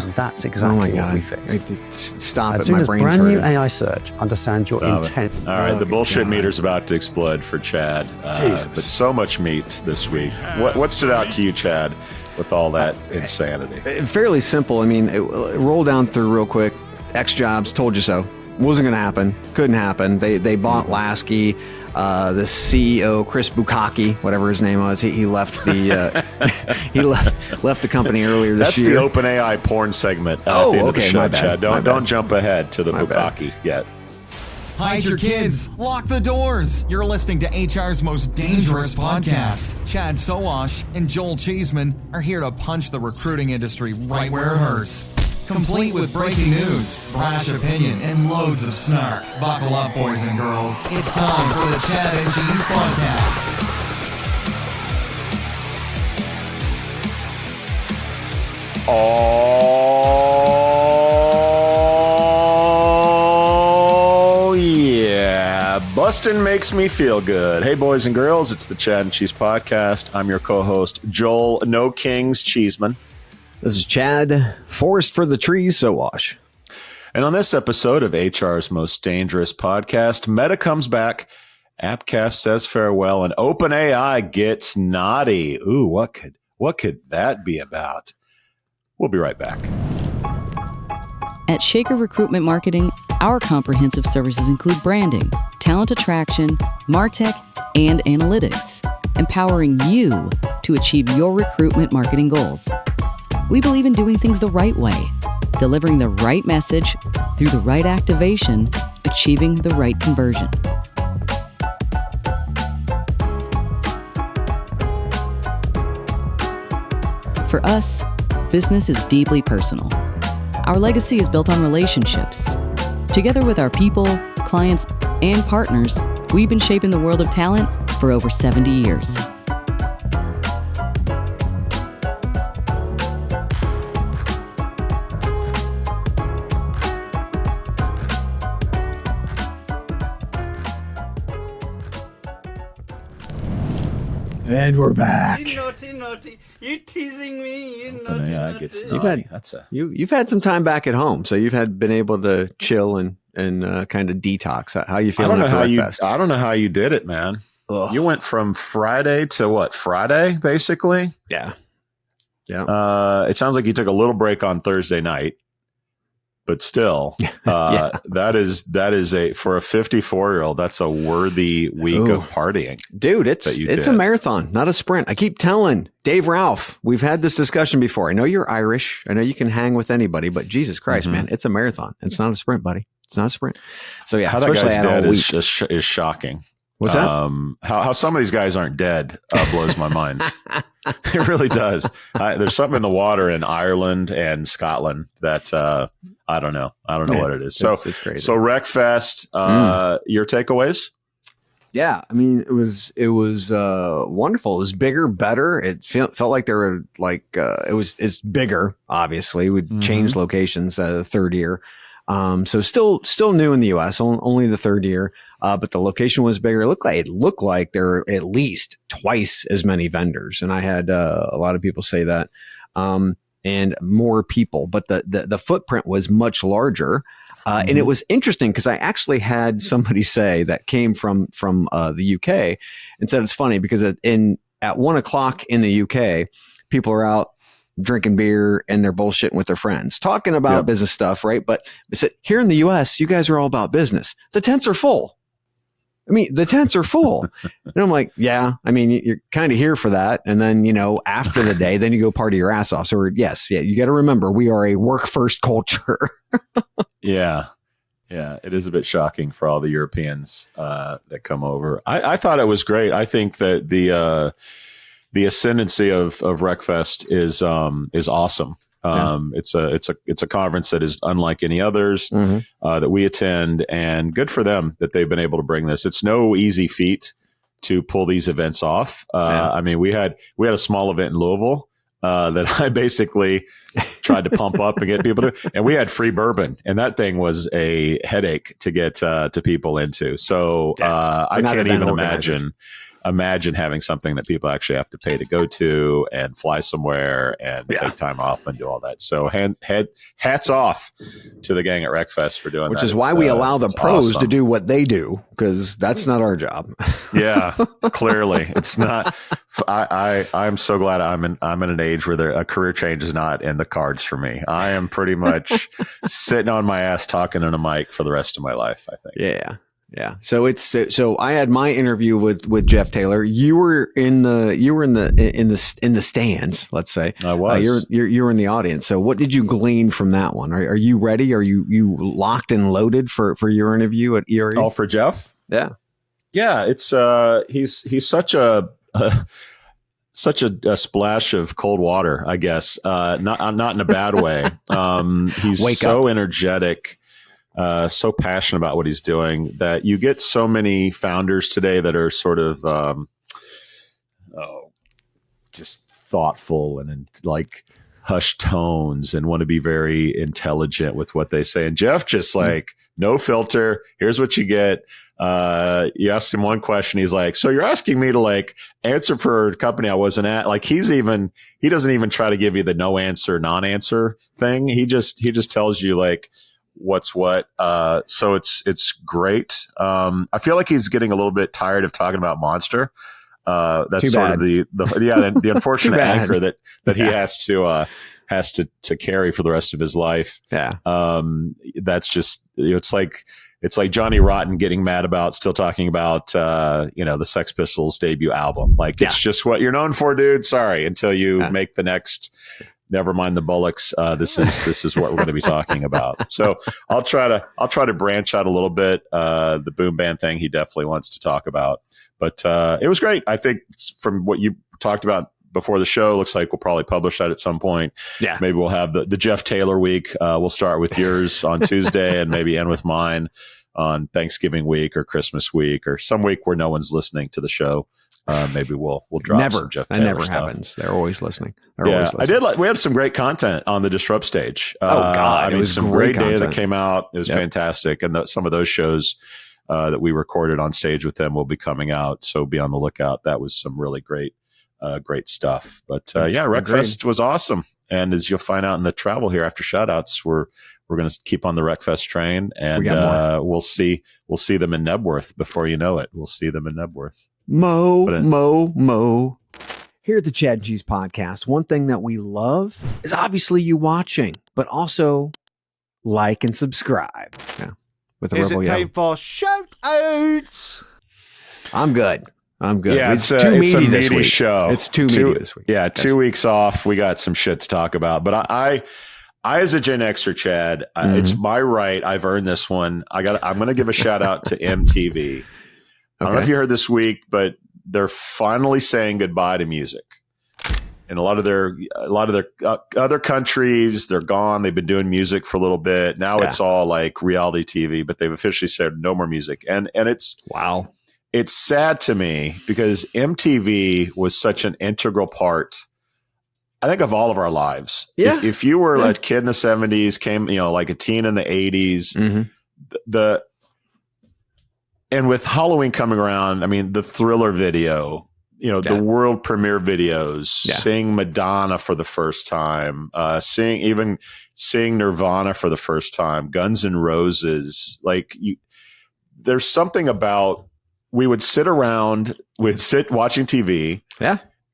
And that's exactly what we fixed. Stop as it, soon my as brain's brand new hurting. AI search understands your intent. All right, the bullshit meter's about to explode for Chad. But so much meat this week. What stood out to you, Chad, with all that insanity? Fairly simple. I mean, roll down through real quick. X Jobs, told you so. Wasn't going to happen. Couldn't happen. They bought Lasky. The CEO, Chris Bukaki, whatever his name was, he left the he left the company earlier this year. That's the OpenAI porn segment at the end of the show, Chad. Don't jump ahead to the Bukaki yet. Hide your kids. Lock the doors. You're listening to HR's most dangerous podcast. Chad Sowash and Joel Cheeseman are here to punch the recruiting industry right where it hurts. Complete with breaking news, brash opinion, and loads of snark. Buckle up, boys and girls. It's time for the Chad and Cheese Podcast. Oh, yeah. Bustin' makes me feel good. Hey, boys and girls, it's the Chad and Cheese Podcast. I'm your co-host, Joel No Kings Cheeseman. This is Chad, Forest for the Trees, Sowash. And on this episode of HR's Most Dangerous Podcast, Meta comes back, Appcast says farewell, and OpenAI gets naughty. Ooh, what could that be about? We'll be right back. At Shaker Recruitment Marketing, our comprehensive services include branding, talent attraction, MarTech, and analytics, empowering you to achieve your recruitment marketing goals. We believe in doing things the right way, delivering the right message through the right activation, achieving the right conversion. For us, business is deeply personal. Our legacy is built on relationships. Together with our people, clients, and partners, we've been shaping the world of talent for over 70 years. And we're back. You naughty. You teasing me. You OpenAI gets naughty. You've had some time back at home, so you've been able to chill and kind of detox. How you feeling? I don't know how you did it, man. Ugh. You went from Friday to what? Friday, basically. Yeah. It sounds like you took a little break on Thursday night, but still, that is for a 54-year-old. That's a worthy week of partying, dude. It's a marathon, not a sprint. I keep telling Dave Ralph, we've had this discussion before. I know you're Irish. I know you can hang with anybody, but Jesus Christ, man, it's a marathon. It's not a sprint, buddy. It's not a sprint. So yeah, how that guy's dead is shocking. What's that? How some of these guys aren't dead blows my mind. It really does. There's something in the water in Ireland and Scotland that I don't know. What it is. So it's crazy. So RecFest, your takeaways? Yeah, I mean it was wonderful. It was bigger, better. It felt like there were it's bigger. Obviously, we'd changed locations the third year. So still new in the U.S. Only the third year. But the location was bigger. It looked like there were at least twice as many vendors, and I had a lot of people say that, and more people. But the footprint was much larger, and it was interesting because I actually had somebody say that came from the UK and said it's funny because at 1:00 in the UK, people are out drinking beer and they're bullshitting with their friends, talking about business stuff, right? But here in the US, you guys are all about business. The tents are full. I mean, the tents are full. And I'm like, yeah, I mean, you're kind of here for that. And then, after the day, then you go party your ass off. So you got to remember, we are a work first culture. Yeah, it is a bit shocking for all the Europeans that come over. I thought it was great. I think that the ascendancy of RecFest is awesome. It's a conference that is unlike any others that we attend, and good for them that they've been able to bring this. It's no easy feat to pull these events off. I mean, we had a small event in Louisville that I basically tried to pump up and get people to, and we had free bourbon, and that thing was a headache to get to people into. So I can't even imagine. imagine having something that people actually have to pay to go to and fly somewhere and take time off and do all that. So hats off to the gang at RecFest for doing that. Which is why we allow the pros to do what they do, because that's not our job. Yeah, clearly it's not. I'm so glad I'm in an age where a career change is not in the cards for me. I am pretty much sitting on my ass talking in a mic for the rest of my life, I think. Yeah. Yeah. So I had my interview with Jeff Taylor. You were in the stands, let's say. I was. You were in the audience. So what did you glean from that one? Are you ready? Are you locked and loaded for your interview at ERE? Oh, for Jeff? Yeah. Yeah, it's he's such a splash of cold water, I guess. Not in a bad way. He's so energetic. So passionate about what he's doing that you get so many founders today that are sort of just thoughtful and like hushed tones and want to be very intelligent with what they say. And Jeff just like no filter. Here's what you get. You asked him one question. He's like, so you're asking me to like answer for a company I wasn't at. Like he doesn't even try to give you the no answer, non-answer thing. He just tells you like, what's what. So it's great. I feel like he's getting a little bit tired of talking about Monster. That's sort of the unfortunate anchor that he has to carry for the rest of his life. Yeah. That's just, it's like Johnny Rotten getting mad about still talking about, the Sex Pistols debut album. Like it's just what you're known for, dude. Sorry. Until you make the next, never mind the Bullocks. This is what we're going to be talking about. So I'll try to branch out a little bit. The boom band thing he definitely wants to talk about, but it was great. I think from what you talked about before the show, looks like we'll probably publish that at some point. Yeah, maybe we'll have the Jeff Taylor week. We'll start with yours on Tuesday and maybe end with mine on Thanksgiving week or Christmas week or some week where no one's listening to the show. Maybe we'll drop some Jeff Taylor That never stuff. happens. They're always listening. I did. We had some great content on the Disrupt stage. It was some great data that came out. It was fantastic, and some of those shows that we recorded on stage with them will be coming out. So be on the lookout. That was some really great stuff. But RecFest was awesome, and as you'll find out in the travel here after shoutouts, we're going to keep on the RecFest train, and we'll see them in Nebworth before you know it. We'll see them in Nebworth. Mo. Here at the Chad and Cheese Podcast, one thing that we love is obviously you watching, but also like and subscribe. Yeah, with a Is rebel it time yell. for shout outs? I'm good. Yeah, it's too meaty this week. Show. It's too meaty this week. Yeah, 2 weeks off. We got some shit to talk about. But I as a Gen Xer, Chad, it's my right. I've earned this one. I'm going to give a shout out to MTV. I don't know if you heard this week, but they're finally saying goodbye to music. In a lot of their other countries, they're gone. They've been doing music for a little bit. Now it's all like reality TV, but they've officially said no more music. And it's It's sad to me because MTV was such an integral part, I think, of all of our lives. Yeah. If you were a kid in the 70s, came, like a teen in the 80s, and with Halloween coming around, I mean, the Thriller video, the world premiere videos, seeing Madonna for the first time, seeing Nirvana for the first time, Guns N' Roses, there's something about, we would sit around, we'd sit watching TV,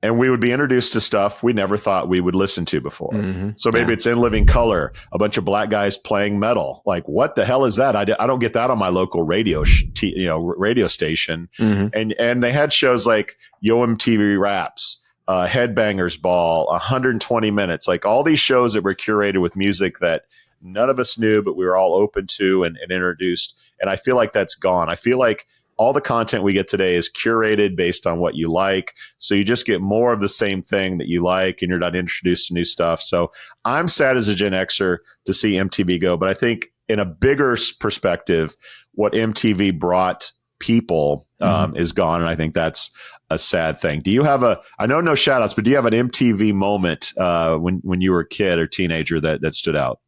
and we would be introduced to stuff we never thought we would listen to before. So maybe it's In Living Color, a bunch of black guys playing metal. Like, what the hell is that? I don't get that on my local radio station. And they had shows like Yo MTV Raps, Headbangers Ball, 120 Minutes, like all these shows that were curated with music that none of us knew, but we were all open to and introduced. And I feel like that's gone. I feel like all the content we get today is curated based on what you like. So you just get more of the same thing that you like, and you're not introduced to new stuff. So I'm sad as a Gen Xer to see MTV go. But I think in a bigger perspective, what MTV brought people is gone. And I think that's a sad thing. Do you have I know no shout outs, but do you have an MTV moment when you were a kid or teenager that stood out?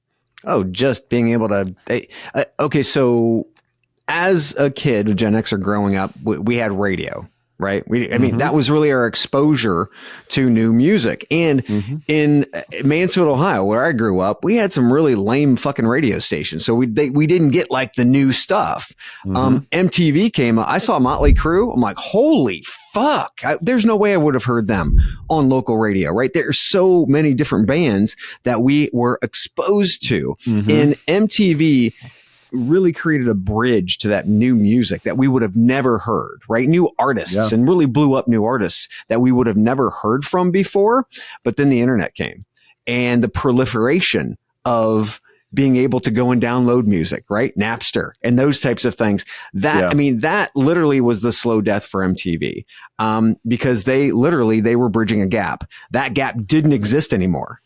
Oh, just being able to. Okay, so as a kid, a Gen Xer growing up, we had radio. right? I mean, that was really our exposure to new music. And in Mansfield, Ohio, where I grew up, we had some really lame fucking radio stations. So we didn't get like the new stuff. MTV came up. I saw Motley Crue. I'm like, holy fuck. There's no way I would have heard them on local radio, right? There's so many different bands that we were exposed to. And MTV really created a bridge to that new music that we would have never heard, right? New artists and really blew up new artists that we would have never heard from before. But then the internet came and the proliferation of being able to go and download music, right? Napster and those types of things. I mean, that literally was the slow death for MTV because they were bridging a gap. That gap didn't exist anymore.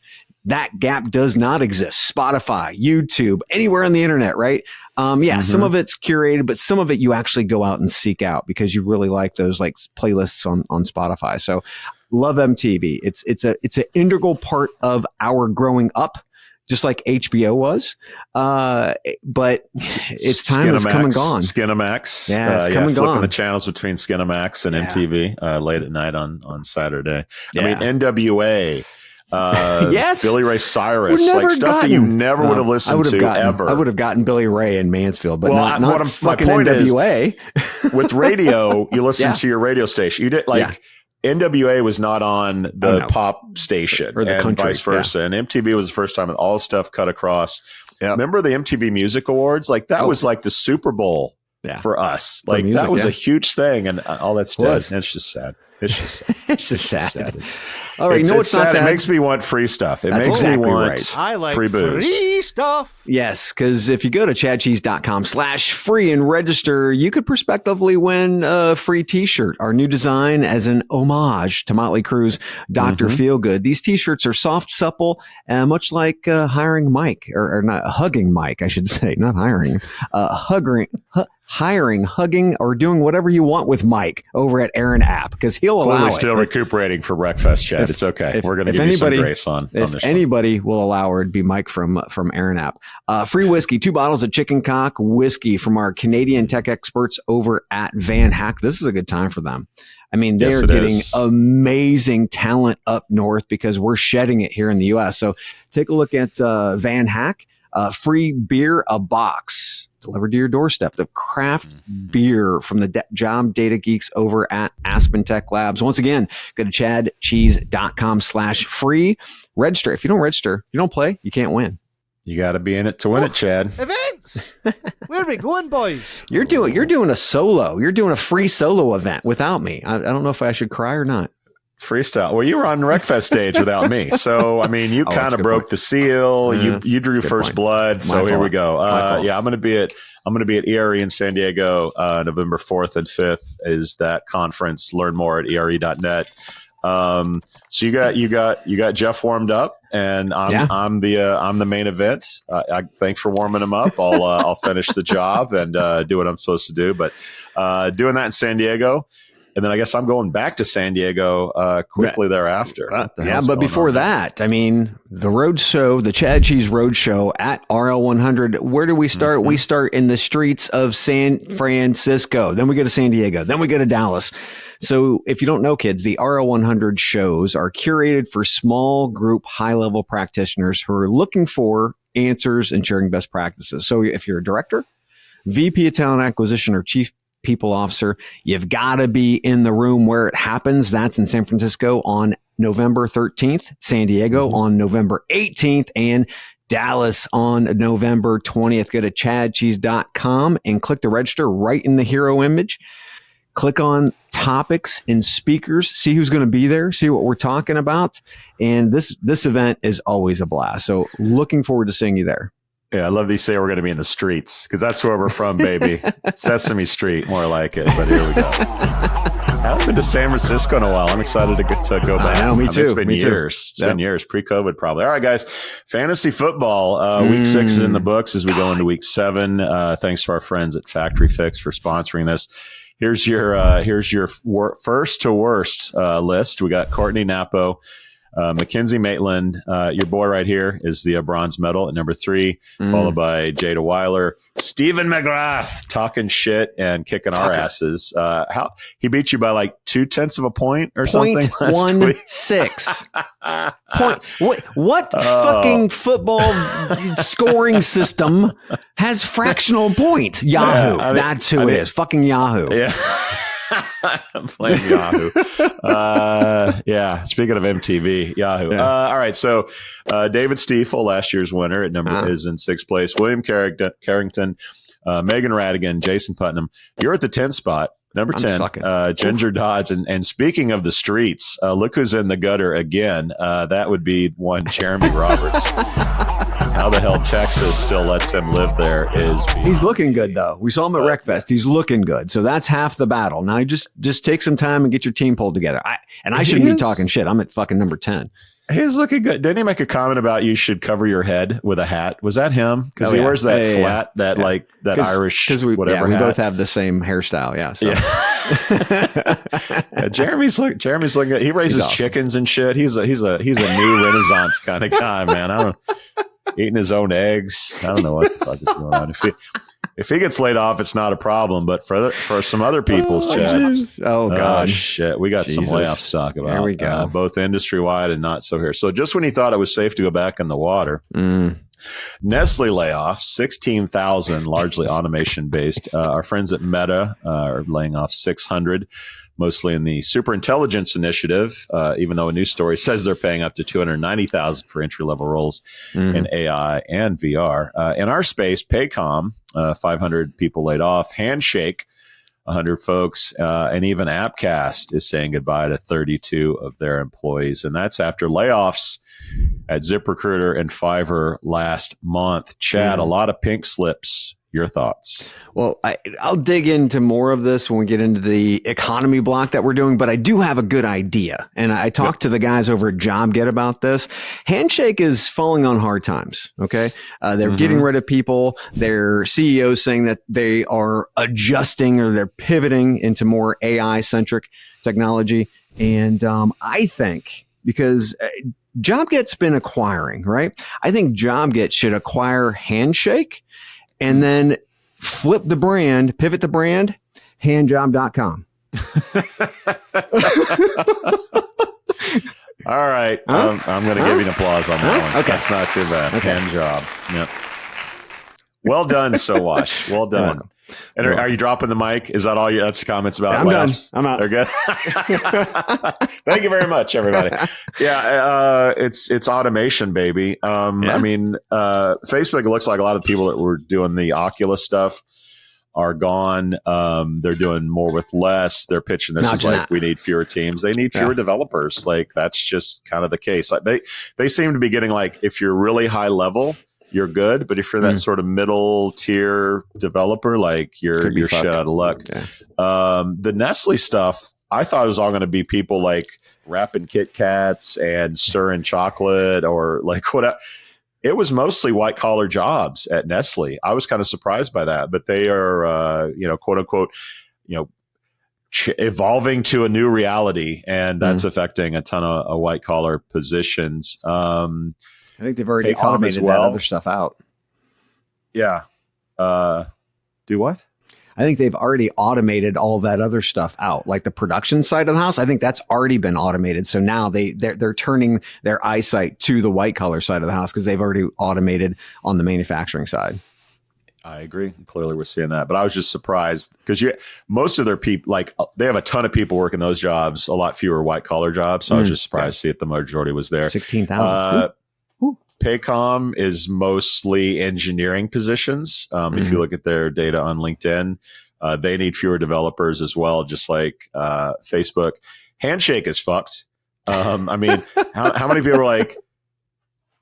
That gap does not exist. Spotify, YouTube, anywhere on the internet, right? Some of it's curated, but some of it you actually go out and seek out because you really like those like playlists on Spotify. So love MTV. It's an integral part of our growing up, just like HBO was. But its time has come and gone. Skinamax. Yeah, it's come and gone. Flipping the channels between Skinamax and MTV late at night on Saturday. I mean, NWA. Billy Ray Cyrus, like stuff that you never would have listened to ever. I would have gotten Billy Ray in Mansfield, but not my fucking point NWA. With radio, you listen to your radio station. You did NWA was not on the pop station or the country, vice versa. And MTV was the first time that all stuff cut across. Remember the MTV Music Awards? Like that was like the Super Bowl for us. Like that was a huge thing, and all that's dead. And it's just sad. It's just sad. All right, it's not sad. It makes me want free stuff. That's makes me want I like free booze. Free stuff. Yes, because if you go to chadcheese.com/free and register, you could prospectively win a free t-shirt, our new design as an homage to Motley Crue's Dr. Feelgood. These t-shirts are soft, supple, much like hiring Mike, or not hugging Mike, I should say, not hiring, hugging, or doing whatever you want with Mike over at Aaron App, because he'll allow it. Still recuperating for RecFest, Chad. It's okay. We're going to give you some grace on this. If anybody will allow her, it'd be Mike from Aaron App. Free whiskey, 2 bottles of Chicken Cock whiskey from our Canadian tech experts over at Van Hack. This is a good time for them. I mean, they are getting amazing talent up north because we're shedding it here in the U.S. So take a look at Van Hack. Free beer, a box delivered to your doorstep. The craft beer from the job data geeks over at Aspen Tech Labs. Once again, go to chadcheese.com/free. Register. If you don't register, you don't play, you can't win. You got to be in it to win it, Chad. Events. Where are we going, boys? You're doing a solo. You're doing a free solo event without me. I don't know if I should cry or not. Freestyle. Well, you were on the RecFest stage without me, so I mean, you kind of broke the seal. You drew first blood. So here we go. I'm going to be at ERE in San Diego, November 4th and 5th. Is that conference? Learn more at ere.net. So you got Jeff warmed up, and I'm the main event. Thanks for warming him up. I'll finish the job and do what I'm supposed to do. But doing that in San Diego. And then I guess I'm going back to San Diego quickly thereafter. But before that, I mean, the road show, the Chad Cheese Road Show at RL100. Where do we start? We start in the streets of San Francisco. Then we go to San Diego. Then we go to Dallas. So if you don't know, kids, the RL100 shows are curated for small group, high-level practitioners who are looking for answers and sharing best practices. So if you're a director, VP of Talent Acquisition, or Chief People Officer, you've got to be in the room where it happens. That's in San Francisco on November 13th, San Diego on November 18th, and Dallas on November 20th. Go to chadcheese.com and click to register right in the hero image. Click on topics and speakers, see who's going to be there, see what we're talking about. And this event is always a blast. So looking forward to seeing you there. Yeah, I love these say we're going to be in the streets, because that's where we're from, baby. Sesame Street, more like it. But here we go. I haven't been to San Francisco in a while. I'm excited to go back. I know, me too. It's been years. It's been years, pre-COVID probably. All right, guys. Fantasy football. Week 6 is in the books as we go into week 7. Thanks to our friends at Factory Fix for sponsoring this. Here's your first to worst list. We got Courtney Napo. Mackenzie Maitland, your boy right here, is the bronze medal at number 3, followed by Jada Weiler. Stephen McGrath talking shit and kicking our asses. How he beat you by like 0.2 of a point or something last week. 0.16. What fucking football scoring system has fractional point? Yahoo. That's who it is. Fucking Yahoo. Yeah. I'm playing Yahoo. Speaking of MTV, Yahoo. Yeah. All right. So David Stiefel, last year's winner at number is in 6th place. William Carrington, Megan Radigan, Jason Putnam. You're at the 10th spot. Number 10, Ginger Dodds. And speaking of the streets, look who's in the gutter again. That would be one Jeremy Roberts. How the hell Texas still lets him live there is... He's looking good, though. We saw him at RecFest. He's looking good. So that's half the battle. Now, you just take some time and get your team pulled together. I shouldn't be talking shit. I'm at fucking number 10. He's looking good. Didn't he make a comment about you should cover your head with a hat? Was that him? Because he wears that flat, like that Irish whatever. We hat. Both have the same hairstyle. Yeah. So. Jeremy's looking good. He raises chickens and shit. He's a new Renaissance kind of guy, man. I don't eating his own eggs. I don't know what the fuck is going on. If he gets laid off, it's not a problem. But for some other people's, Chad. Oh God, shit, we got some layoffs to talk about. There we go. Both industry wide and not so here. So just when you thought it was safe to go back in the water, Nestlé layoffs 16,000, largely automation based. Our friends at Meta are laying off 600. Mostly in the superintelligence initiative, even though a news story says they're paying up to $290,000 for entry-level roles in AI and VR. In our space, Paycom, 500 people laid off. Handshake, 100 folks. And even Appcast is saying goodbye to 32 of their employees. And that's after layoffs at ZipRecruiter and Fiverr last month. Chad, a lot of pink slips. Your thoughts? Well, I'll dig into more of this when we get into the economy block that we're doing, but I do have a good idea. And I talked to the guys over at JobGet about this. Handshake is falling on hard times. Okay. They're getting rid of people. Their CEOs saying that they are adjusting or they're pivoting into more AI centric technology. And I think because JobGet's been acquiring, right? I think JobGet should acquire Handshake and then flip the brand, pivot the brand, handjob.com. All right. I'm going to give you an applause on that one. Okay. That's not too bad. Okay. Hand job. Yep. Well done, Sowash. Well done. And are you dropping the mic? Is that all your that's comments about? I'm done. I'm out. They're good. Thank you very much, everybody. Yeah, it's automation, baby. I mean, Facebook, it looks like a lot of people that were doing the Oculus stuff are gone. They're doing more with less. They're pitching this as like we need fewer teams. They need fewer developers. Like that's just kind of the case. Like they seem to be getting like if you're really high level, you're good, but if you're that sort of middle tier developer, like you're shit out of luck. Yeah. The Nestle stuff, I thought it was all going to be people like wrapping Kit Kats and stirring chocolate or like what. It was mostly white collar jobs at Nestle. I was kind of surprised by that, but they are, quote unquote, evolving to a new reality, and that's affecting a ton of white collar positions. I think they've already Paycom automated that other stuff out. Yeah. Do what? I think they've already automated all that other stuff out, like the production side of the house. I think that's already been automated. So now they're turning their eyesight to the white collar side of the house because they've already automated on the manufacturing side. I agree. Clearly, we're seeing that. But I was just surprised because most of their people, like they have a ton of people working those jobs, a lot fewer white collar jobs. So I was just surprised to see it. The majority was there. 16,000. Paycom is mostly engineering positions. If you look at their data on LinkedIn, they need fewer developers as well, just like Facebook. Handshake is fucked. I mean, how many people are like,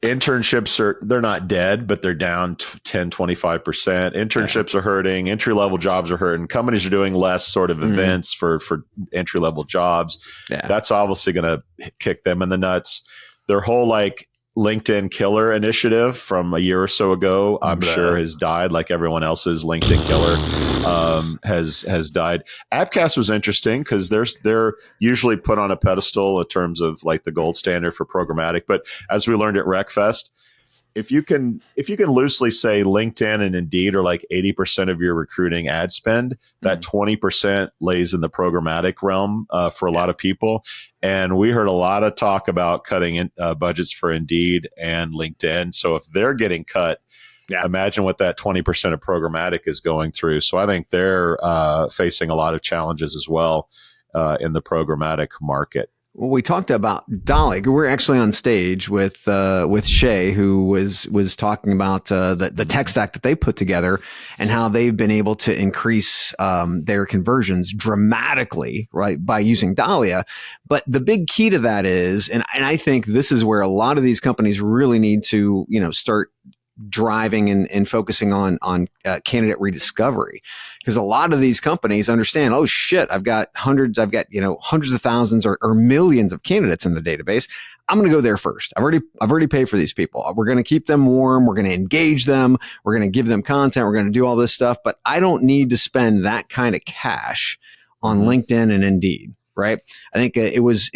internships they're not dead, but they're down 10, 25%. Internships are hurting. Entry-level jobs are hurting. Companies are doing less sort of events for entry-level jobs. Yeah. That's obviously going to kick them in the nuts. Their whole like LinkedIn killer initiative from a year or so ago, I'm sure has died, like everyone else's LinkedIn killer has died. Appcast was interesting because they're usually put on a pedestal in terms of like the gold standard for programmatic. But as we learned at RecFest, if you can loosely say LinkedIn and Indeed are like 80% of your recruiting ad spend, that 20% lays in the programmatic realm for a lot of people. And we heard a lot of talk about cutting budgets for Indeed and LinkedIn. So if they're getting cut, imagine what that 20% of programmatic is going through. So I think they're facing a lot of challenges as well in the programmatic market. Well, we talked about Dolly. We're actually on stage with Shay, who was talking about the tech stack that they put together and how they've been able to increase their conversions dramatically, right, by using Dahlia. But the big key to that is, and I think this is where a lot of these companies really need to, start driving and focusing on candidate rediscovery, because a lot of these companies understand, oh shit, I've got hundreds of thousands or millions of candidates in the database. I'm going to go there first. I've already paid for these people. We're going to keep them warm. We're going to engage them. We're going to give them content. We're going to do all this stuff, but I don't need to spend that kind of cash on LinkedIn and Indeed. Right. I think it was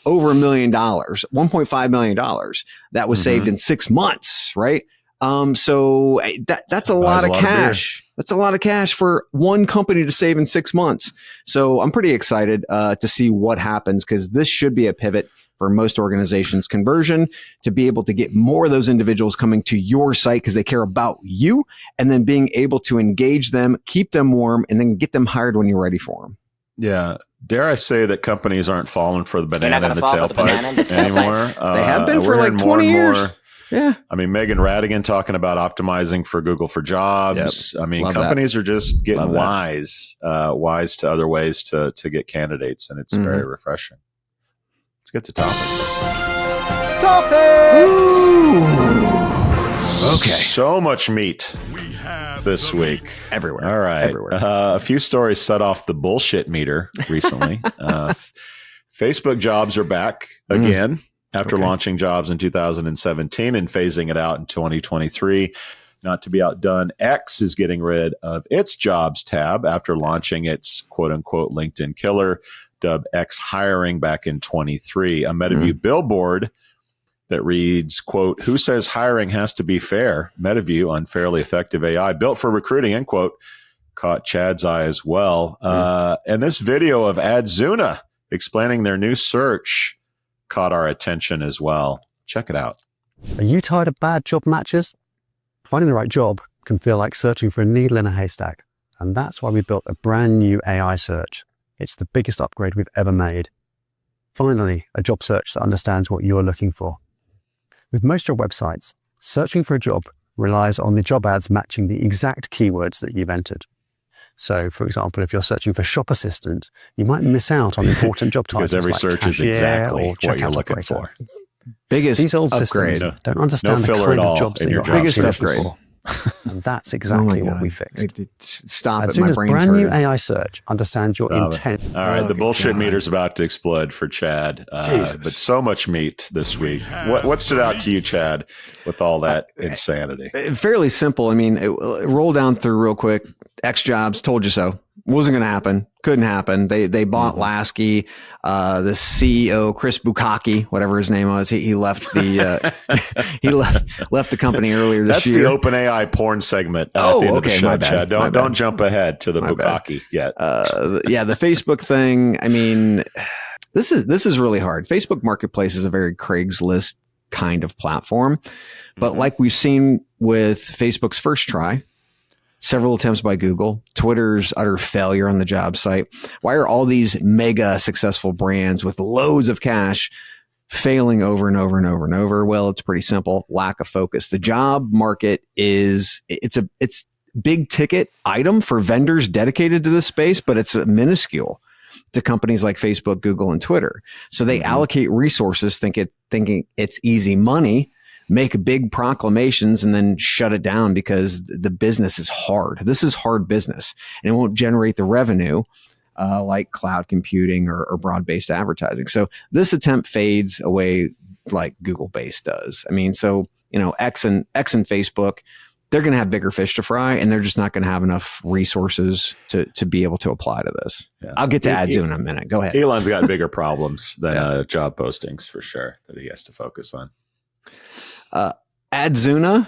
over $1 million, $1.5 million that was saved in 6 months. Right. So that's a lot of cash. That's a lot of cash for one company to save in 6 months. So I'm pretty excited to see what happens, because this should be a pivot for most organizations' conversion, to be able to get more of those individuals coming to your site because they care about you, and then being able to engage them, keep them warm, and then get them hired when you're ready for them. Yeah. Dare I say that companies aren't falling for the banana in the tailpipe anymore? They have been for like 20 years. Yeah. I mean, Megan Radigan talking about optimizing for Google for Jobs. Yep. I mean, companies are just getting wise to other ways to get candidates, and it's very refreshing. Let's get to topics. Okay. So much meat this week. Everywhere. All right. Everywhere. A few stories set off the bullshit meter recently. Facebook jobs are back again. After launching jobs in 2017 and phasing it out in 2023. Not to be outdone, X is getting rid of its jobs tab after launching its quote unquote LinkedIn killer, dubbed X hiring, back in 23. A MetaView billboard that reads, quote, "Who says hiring has to be fair? MetaView, unfairly effective AI built for recruiting," end quote, caught Chad's eye as well. And this video of Adzuna explaining their new search caught our attention as well. Check it out. Are you tired of bad job matches? Finding the right job can feel like searching for a needle in a haystack. And that's why we built a brand new AI search. It's the biggest upgrade we've ever made. Finally, a job search that understands what you're looking for. With most job websites, searching for a job relies on the job ads matching the exact keywords that you've entered. So, for example, if you're searching for shop assistant, you might miss out on important job titles. Because every like search is exactly what you're looking for. Biggest These old upgrade. systems don't understand the kind of jobs that you're biggest actually upgrade. looking for. And that's exactly what we fixed. Stop As it. soon My as brain's brand new hurting. AI search understands your intent. All right, the bullshit meter's about to explode for Chad. But so much meat this week. What stood out to you, Chad, with all that insanity? Fairly simple. I mean, roll down through real quick. X jobs, told you so. Wasn't going to happen. Couldn't happen. They bought Lasky. The CEO, Chris Bukaki, whatever his name was, he left the he left the company earlier this year. That's the OpenAI porn segment at the end of the show, Chad. Don't jump ahead to the Bukaki yet. The Facebook thing. I mean, this is really hard. Facebook Marketplace is a very Craigslist kind of platform, but like we've seen with Facebook's first try, several attempts by Google, Twitter's utter failure on the job site. Why are all these mega successful brands with loads of cash failing over and over and over and over? Well, it's pretty simple. Lack of focus. The job market it's big ticket item for vendors dedicated to this space, but it's minuscule to companies like Facebook, Google, and Twitter. So they allocate resources thinking it's easy money, make big proclamations, and then shut it down because the business is hard. This is hard business, and it won't generate the revenue like cloud computing or broad-based advertising. So this attempt fades away like Google Base does. I mean, so, X and Facebook, they're going to have bigger fish to fry, and they're just not going to have enough resources to be able to apply to this. Yeah. I'll get to Adzuna in a minute. Go ahead. Elon's got bigger problems than job postings for sure that he has to focus on. Adzuna.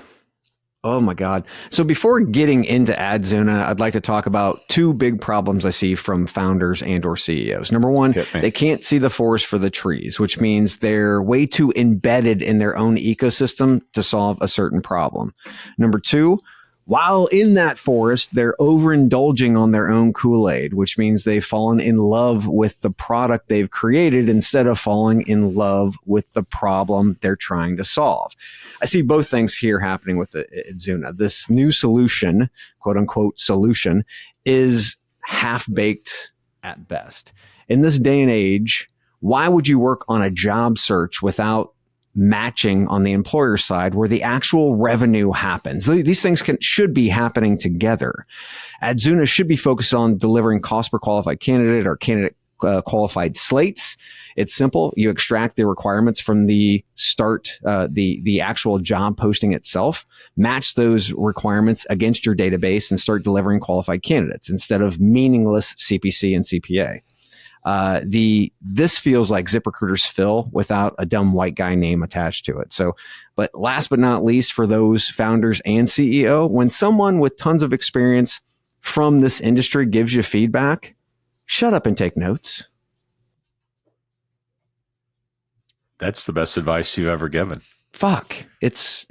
Oh my God. So before getting into Adzuna, I'd like to talk about two big problems I see from founders and or CEOs. Number one, they can't see the forest for the trees, which means they're way too embedded in their own ecosystem to solve a certain problem. Number two, while in that forest, they're overindulging on their own Kool-Aid, which means they've fallen in love with the product they've created instead of falling in love with the problem they're trying to solve. I see both things here happening with Adzuna. This new solution, quote unquote solution, is half-baked at best. In this day and age, why would you work on a job search without matching on the employer side where the actual revenue happens? These things should be happening together. Adzuna should be focused on delivering cost per qualified candidate or candidate qualified slates. It's simple. You extract the requirements from the the actual job posting itself, match those requirements against your database, and start delivering qualified candidates instead of meaningless CPC and CPA. This feels like ZipRecruiter's fill without a dumb white guy name attached to it. So, but last but not least, for those founders and CEO, when someone with tons of experience from this industry gives you feedback, shut up and take notes. That's the best advice you've ever given. Fuck. It's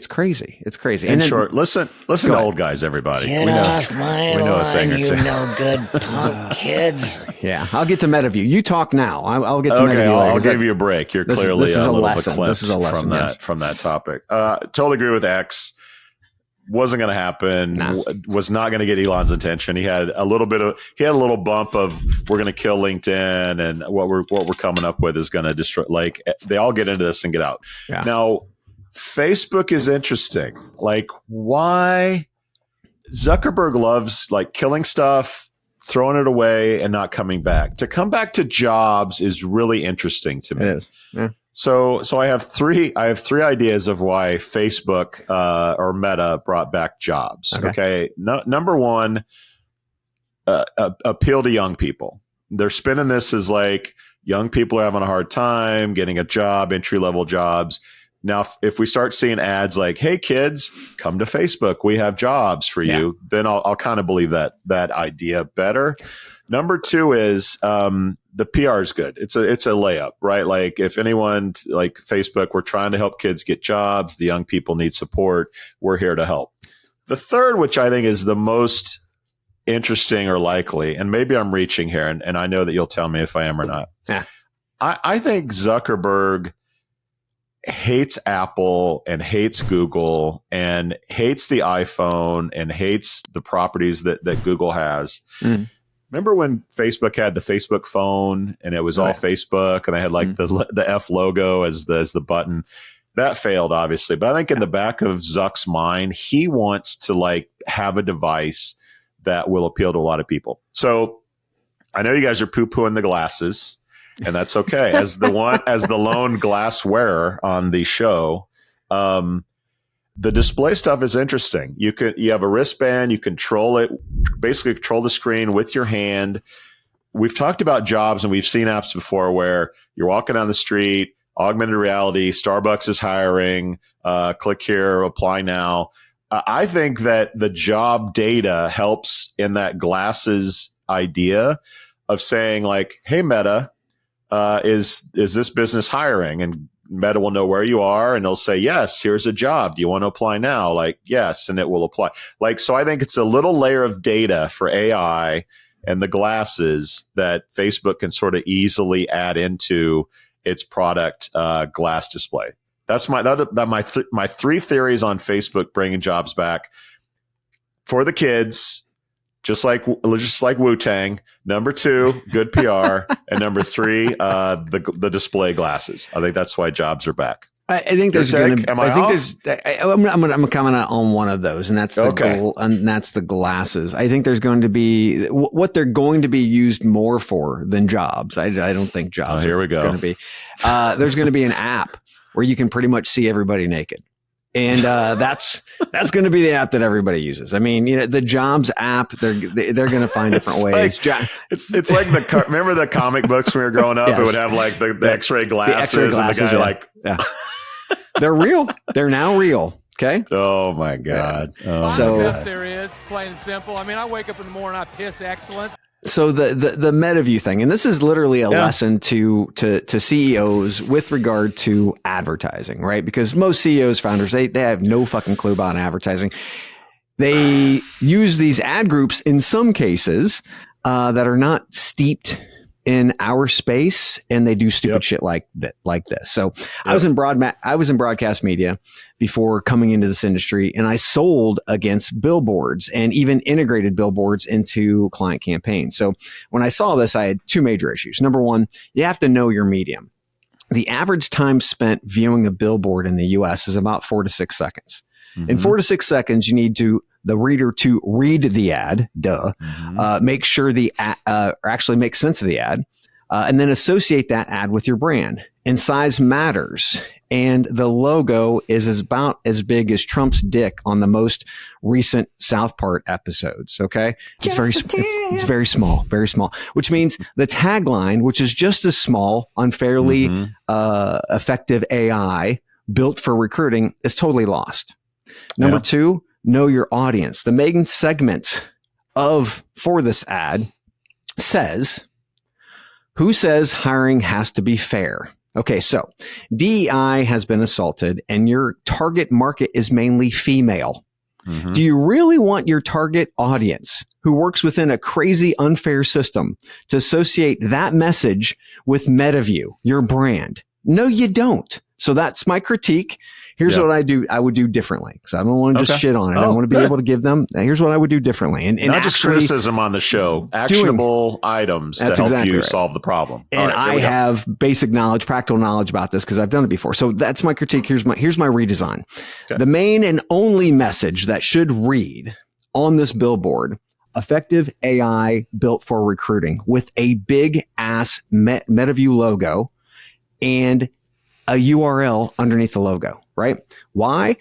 crazy. It's crazy. In short, listen to old guys, everybody. Get off my line, you no good punk kids. Yeah, I'll get to MetaView. You talk now. I'll get to MetaView later. I'll give you a break. You're clearly this is a little lesson. bit This is a lesson from that topic. Totally agree with X. Wasn't going to happen. Was not going to get Elon's attention. He had a little bump of we're going to kill LinkedIn, and what we're coming up with is going to destroy. Like, they all get into this and get out. Yeah. Now, Facebook is interesting. Like, why Zuckerberg loves like killing stuff, throwing it away, and not coming back. To come back to jobs is really interesting to me. It is. Yeah. So I have three ideas of why Facebook or Meta brought back jobs. Okay. Number one, appeal to young people. They're spinning this as like young people are having a hard time getting a job, entry-level jobs. Now, if we start seeing ads like, hey, kids, come to Facebook, we have jobs for you, then I'll kind of believe that idea better. Number two is the PR is good. It's a layup, right? Like if anyone like Facebook, we're trying to help kids get jobs. The young people need support. We're here to help. The third, which I think is the most interesting or likely, and maybe I'm reaching here, and I know that you'll tell me if I am or not. Yeah. I think Zuckerberg hates Apple and hates Google and hates the iPhone and hates the properties that Google has. Mm. Remember when Facebook had the Facebook phone and it was all Facebook and they had like the F logo as the button? That failed, obviously. But I think in the back of Zuck's mind, he wants to like have a device that will appeal to a lot of people. So I know you guys are poo-pooing the glasses, and that's okay. As the lone glass wearer on the show, the display stuff is interesting. You have a wristband, you control it, basically control the screen with your hand. We've talked about jobs and we've seen apps before where you're walking down the street, augmented reality, Starbucks is hiring, click here, apply now. I think that the job data helps in that glasses idea of saying like, hey, Meta, is this business hiring? And Meta will know where you are and they'll say, yes, here's a job. Do you want to apply now? Like, yes, and it will apply. Like, so I think it's a little layer of data for AI and the glasses that Facebook can sort of easily add into its product glass display. That's my three theories on Facebook bringing jobs back for the kids. Just like Wu-Tang. Number two, good PR. And number three, the display glasses. I think that's why jobs are back. I think there's going to. I'm going to comment on one of those, and that's the glasses. I think there's going to be what they're going to be used more for than jobs. I don't think jobs. Here we go. Going to be. There's going to be an app where you can pretty much see everybody naked. And that's going to be the app that everybody uses. I mean, the jobs app, they're going to find different ways. It's like remember the comic books when we were growing up? Yes. It would have like the X-ray glasses, and the guy they're real. They're now real. Okay. Oh my God. Oh, so the best there is, plain and simple. I mean, I wake up in the morning, I piss excellent. So the MetaView thing, and this is literally a lesson to CEOs with regard to advertising, right? Because most CEOs, founders, they have no fucking clue about advertising. They use these ad groups in some cases that are not steeped in our space, and they do stupid shit like this. So I was in broadcast media before coming into this industry, and I sold against billboards and even integrated billboards into client campaigns. So when I saw this, I had two major issues. Number one, you have to know your medium. The average time spent viewing a billboard in the US is about 4 to 6 seconds. Mm-hmm. In 4 to 6 seconds, you need the reader to read the ad, make sure the ad, or actually make sense of the ad, and then associate that ad with your brand. And size matters. And the logo is about as big as Trump's dick on the most recent South Park episodes. Okay. It's very small, which means the tagline, which is just as small on fairly effective AI built for recruiting, is totally lost. Number two, know your audience. The main segment for this ad says, who says hiring has to be fair? Okay, so DEI has been assaulted and your target market is mainly female. Mm-hmm. Do you really want your target audience who works within a crazy unfair system to associate that message with MetaView, your brand? No, you don't. So that's my critique. Here's what I would do differently, because I don't want to just shit on it. I want to be able to give them, here's what I would do differently. And not just criticism on the show, actionable items to help you solve the problem. And I have basic knowledge, practical knowledge about this because I've done it before. So that's my critique. Here's my redesign. Okay. The main and only message that should read on this billboard: effective AI built for recruiting, with a big ass MetaView logo and a URL underneath the logo, right? Why?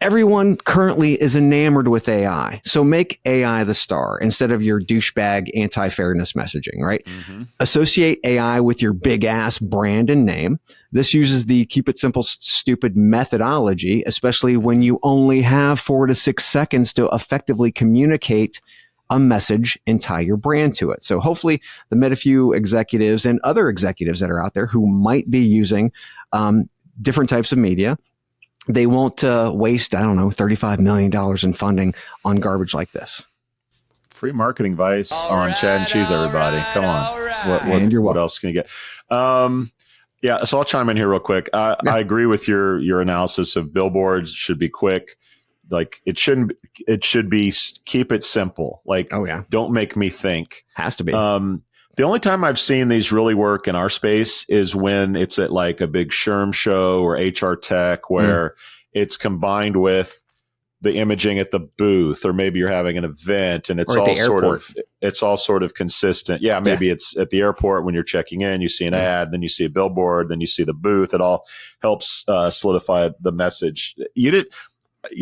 Everyone currently is enamored with AI. So make AI the star instead of your douchebag anti-fairness messaging, right? Mm-hmm. Associate AI with your big ass brand and name. This uses the keep it simple, stupid methodology, especially when you only have 4 to 6 seconds to effectively communicate a message and tie your brand to it. So hopefully the MetaView executives and other executives that are out there who might be using different types of media, they won't waste, $35 million in funding on garbage like this. Free marketing advice on Chad and Cheese, everybody. Come on. What else can you get? So I'll chime in here real quick. I agree with your analysis of billboards. Should be quick. Like it should be keep it simple. Like, don't make me think. Has to be. The only time I've seen these really work in our space is when it's at like a big SHRM show or HR tech where it's combined with the imaging at the booth, or maybe you're having an event and it's all sort of consistent. Yeah. Maybe it's at the airport when you're checking in, you see an ad, then you see a billboard, then you see the booth. It all helps solidify the message. You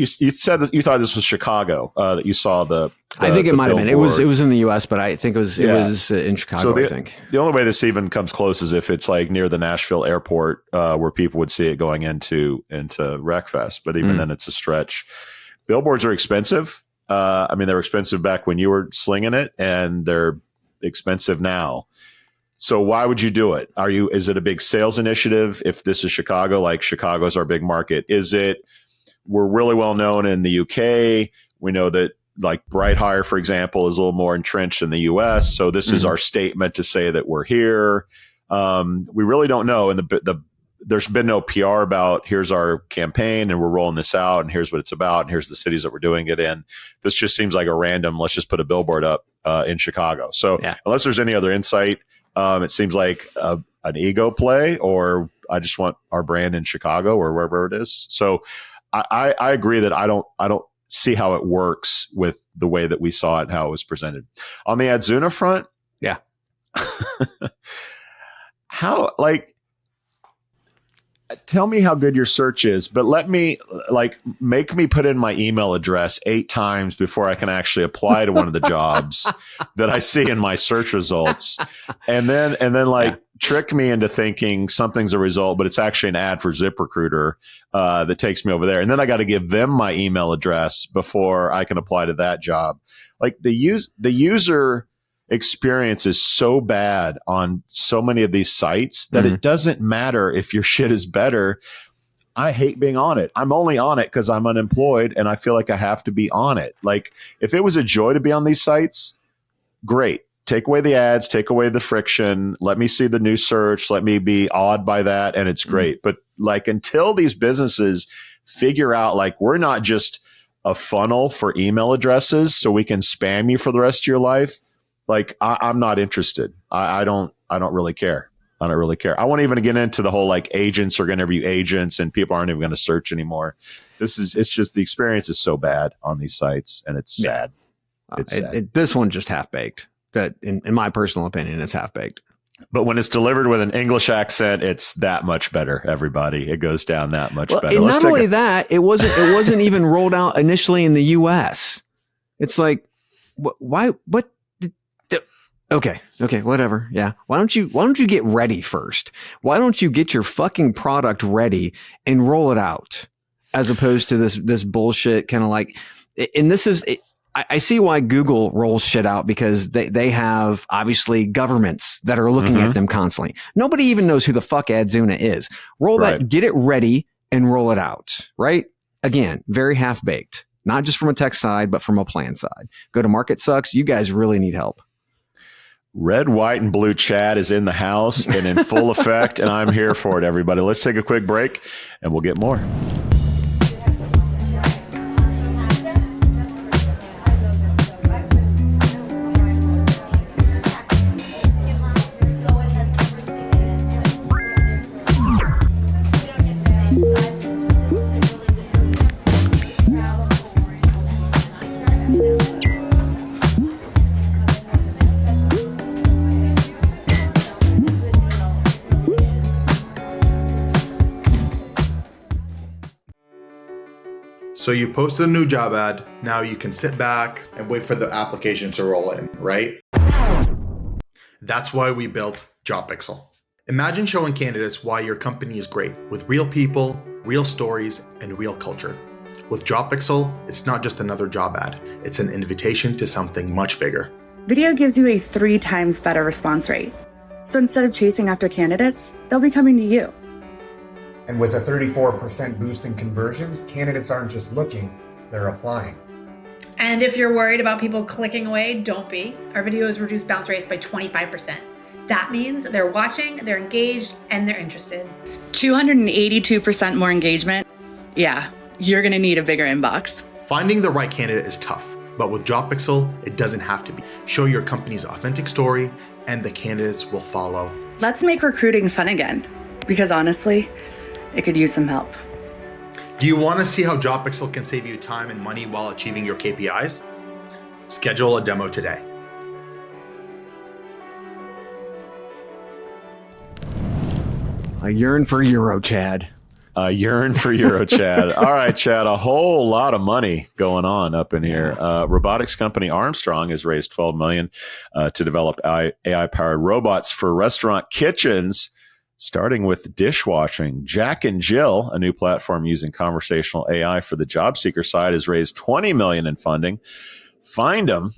said that you thought this was Chicago, that you saw the I think it might have been. It was in the US, but I think it was in Chicago. So I think the only way this even comes close is if it's like near the Nashville airport, where people would see it going into RecFest. But even then, it's a stretch. Billboards are expensive. I mean, they were expensive back when you were slinging it, and they're expensive now. So why would you do it? Is it a big sales initiative? If this is Chicago, like Chicago's our big market, is it? We're really well known in the UK. We know that like BrightHire, for example, is a little more entrenched in the US. So this is our statement to say that we're here. We really don't know. And there's been no PR about here's our campaign and we're rolling this out and here's what it's about and here's the cities that we're doing it in. This just seems like a random, let's just put a billboard up in Chicago. So unless there's any other insight, it seems like an ego play or I just want our brand in Chicago or wherever it is. So I agree that I don't see how it works with the way that we saw it and how it was presented. On the Adzuna front, yeah. How, like, tell me how good your search is, but make me put in my email address 8 times before I can actually apply to one of the jobs that I see in my search results. And then trick me into thinking something's a result, but it's actually an ad for ZipRecruiter that takes me over there. And then I got to give them my email address before I can apply to that job. Like the user experience is so bad on so many of these sites that it doesn't matter if your shit is better. I hate being on it. I'm only on it because I'm unemployed and I feel like I have to be on it. Like if it was a joy to be on these sites, great. Take away the ads, take away the friction. Let me see the new search. Let me be awed by that. And it's great. But like until these businesses figure out like we're not just a funnel for email addresses so we can spam you for the rest of your life, like I'm not interested. I don't really care. I don't really care. I won't even get into the whole like agents are going to interview agents and people aren't even going to search anymore. It's just the experience is so bad on these sites and it's sad. It's sad. This one just half baked. That in my personal opinion, it's half baked. But when it's delivered with an English accent, it's that much better. Everybody, it goes down that much better. And not only that, it wasn't even rolled out initially in the U.S. It's like, why? What? Okay, whatever. Yeah. Why don't you get ready first? Why don't you get your fucking product ready and roll it out, as opposed to this bullshit kind of like. And this is. I see why Google rolls shit out because they have obviously governments that are looking at them constantly. Nobody even knows who the fuck Adzuna is. Get it ready and roll it out, right? Again, very half baked, not just from a tech side, but from a plan side. Go to Market Sucks. You guys really need help. Red, white, and blue Chad is in the house and in full effect, and I'm here for it, everybody. Let's take a quick break and we'll get more. So you posted a new job ad. Now you can sit back and wait for the applications to roll in, right? That's why we built JobPixel. Imagine showing candidates why your company is great with real people, real stories, and real culture. With JobPixel, it's not just another job ad. It's an invitation to something much bigger. Video gives you a 3 times better response rate. So instead of chasing after candidates, they'll be coming to you. And with a 34% boost in conversions, candidates aren't just looking, they're applying. And if you're worried about people clicking away, don't be. Our videos reduce bounce rates by 25%. That means they're watching, they're engaged, and they're interested. 282% more engagement. Yeah, you're gonna need a bigger inbox. Finding the right candidate is tough, but with JobPixel, it doesn't have to be. Show your company's authentic story, and the candidates will follow. Let's make recruiting fun again, because honestly, it could use some help. Do you want to see how JobPixel can save you time and money while achieving your KPIs? Schedule a demo today. I yearn for Euro, Chad. Yearn for Euro, Chad. All right, Chad, a whole lot of money going on up in here. Robotics company Armstrong has raised $12 million to develop AI-powered robots for restaurant kitchens, starting with dishwashing. Jack and Jill, a new platform using conversational AI for the job seeker side, has raised $20 million in funding. Find them.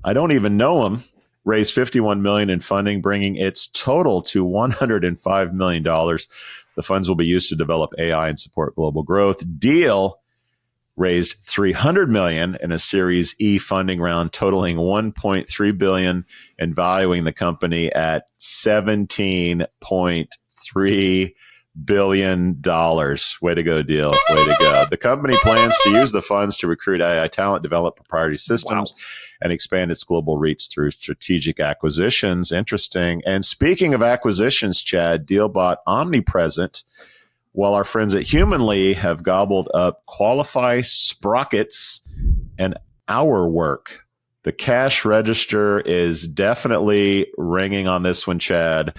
I don't even know them. Raised $51 million in funding, bringing its total to $105 million. The funds will be used to develop AI and support global growth. Deal raised $300 million in a Series E funding round, totaling $1.3 billion and valuing the company at $17.3 billion. Way to go, deal. Way to go. The company plans to use the funds to recruit AI talent, develop proprietary systems, and expand its global reach through strategic acquisitions. Interesting. And speaking of acquisitions, Chad, deal bought Omnipresent, while our friends at Humanly have gobbled up Qualify, Sprockets, and Our Work. The cash register is definitely ringing on this one, Chad.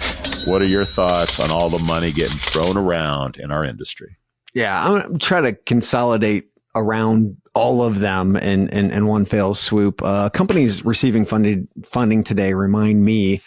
What are your thoughts on all the money getting thrown around in our industry? Yeah, I'm going to try to consolidate around all of them in one fell swoop. Companies receiving funding today remind me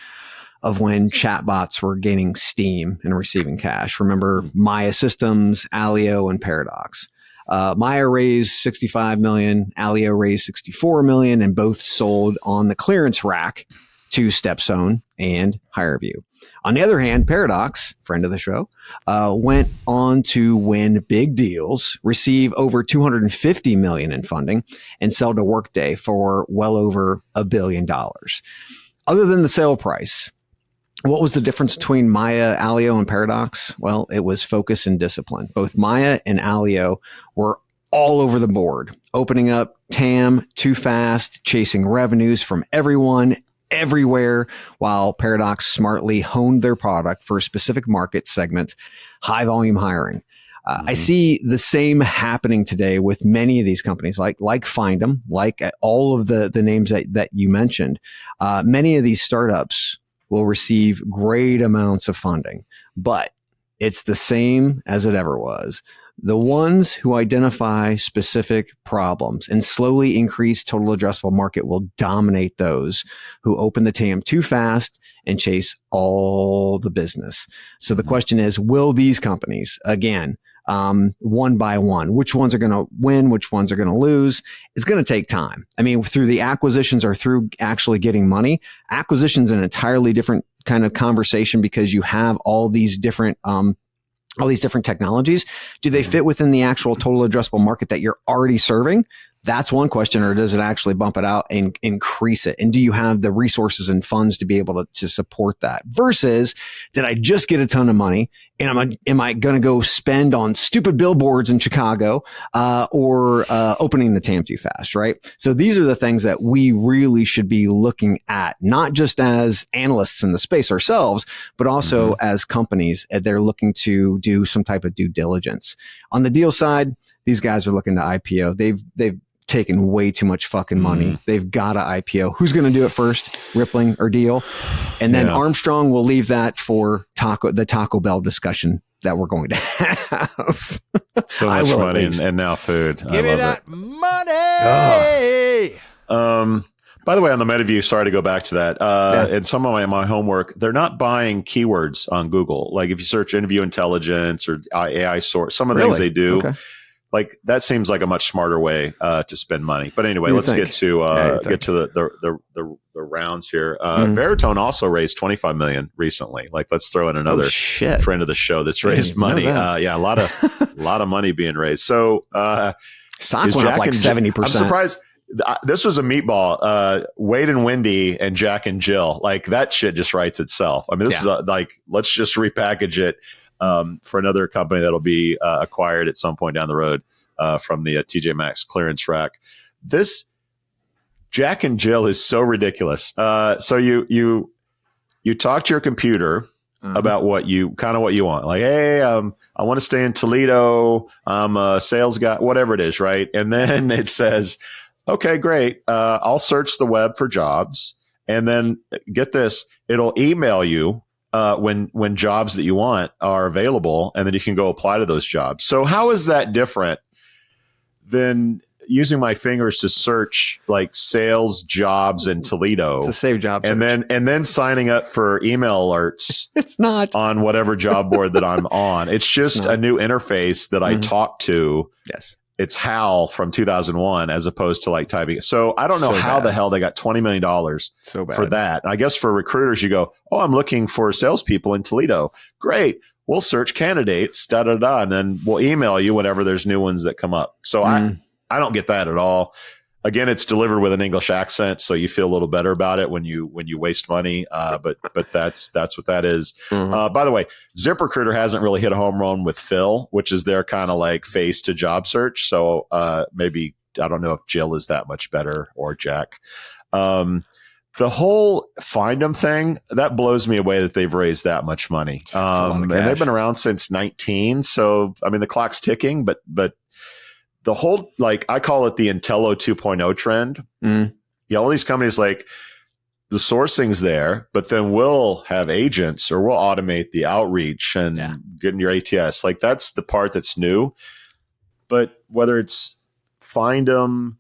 of when chatbots were gaining steam and receiving cash. Remember Maya Systems, Alio, and Paradox. Maya raised $65 million, Alio raised $64 million, and both sold on the clearance rack to StepStone and HireVue. On the other hand, Paradox, friend of the show, went on to win big deals, receive over $250 million in funding, and sell to Workday for well over $1 billion. Other than the sale price, what was the difference between Maya, Alio, and Paradox? Well, it was focus and discipline. Both Maya and Alio were all over the board, opening up TAM too fast, chasing revenues from everyone, everywhere, while Paradox smartly honed their product for a specific market segment, high volume hiring. I see the same happening today with many of these companies, like Findem, like all of the names that you mentioned. Many of these startups will receive great amounts of funding, but it's the same as it ever was. The ones who identify specific problems and slowly increase total addressable market will dominate those who open the TAM too fast and chase all the business. So the question is, will these companies, again, one by one, which ones are going to win, which ones are going to lose? It's going to take time. I mean, through the acquisitions or through actually getting money, acquisitions an entirely different kind of conversation because you have all these different technologies. Do they fit within the actual total addressable market that you're already serving? That's one question. Or does it actually bump it out and increase it? And do you have the resources and funds to be able to support that? Versus, did I just get a ton of money and am I going to go spend on stupid billboards in Chicago, or opening the TAM too fast, right? So these are the things that we really should be looking at, not just as analysts in the space ourselves, but also as companies. They're looking to do some type of due diligence. On the deal side, these guys are looking to IPO. They've taken way too much fucking money. They've got to IPO. Who's going to do it first, Rippling or Deal? And then Armstrong, will leave that for the Taco Bell discussion that we're going to have. So much money and now food. Give me that money. By the way, on the MetaView, sorry to go back to that. And some of my homework, they're not buying keywords on Google. Like if you search interview intelligence or AI source, some of the things they do. Okay. Like that seems like a much smarter way to spend money. But anyway, let's get to the rounds here. Veritone also raised $25 million recently. Like let's throw in another friend of the show that's raised money. A lot of money being raised. So stock went up like 70%. I'm surprised. This was a meatball. Wade and Wendy and Jack and Jill. Like that shit just writes itself. I mean, this is let's just repackage it. For another company that'll be acquired at some point down the road from the TJ Maxx clearance rack. This Jack and Jill is so ridiculous. So you talk to your computer about what you want. Like, hey, I want to stay in Toledo. I'm a sales guy, whatever it is, right? And then it says, okay, great. I'll search the web for jobs, and then get this, it'll email you when jobs that you want are available, and then you can go apply to those jobs. So how is that different than using my fingers to search like sales jobs in Toledo? It's a save job search. And then signing up for email alerts. It's not on whatever job board that I'm on. It's just a new interface that I talk to. Yes. It's HAL from 2001 as opposed to like typing. So I don't know how the hell they got $20 million for that. I guess for recruiters, you go, oh, I'm looking for salespeople in Toledo. Great. We'll search candidates, and then we'll email you whenever there's new ones that come up. So I don't get that at all. Again, it's delivered with an English accent, so you feel a little better about it when you waste money. But that's what that is. By the way, ZipRecruiter hasn't really hit a home run with Phil, which is their kind of like face to job search. So maybe I don't know if Jill is that much better or Jack. The whole Find Them thing, that blows me away that they've raised that much money. And they've been around since 19. So I mean, the clock's ticking, but the whole, like, I call it the Intello 2.0 trend. All these companies, like, the sourcing's there, but then we'll have agents or we'll automate the outreach and get in your ATS. Like, that's the part that's new. But whether it's Find Them,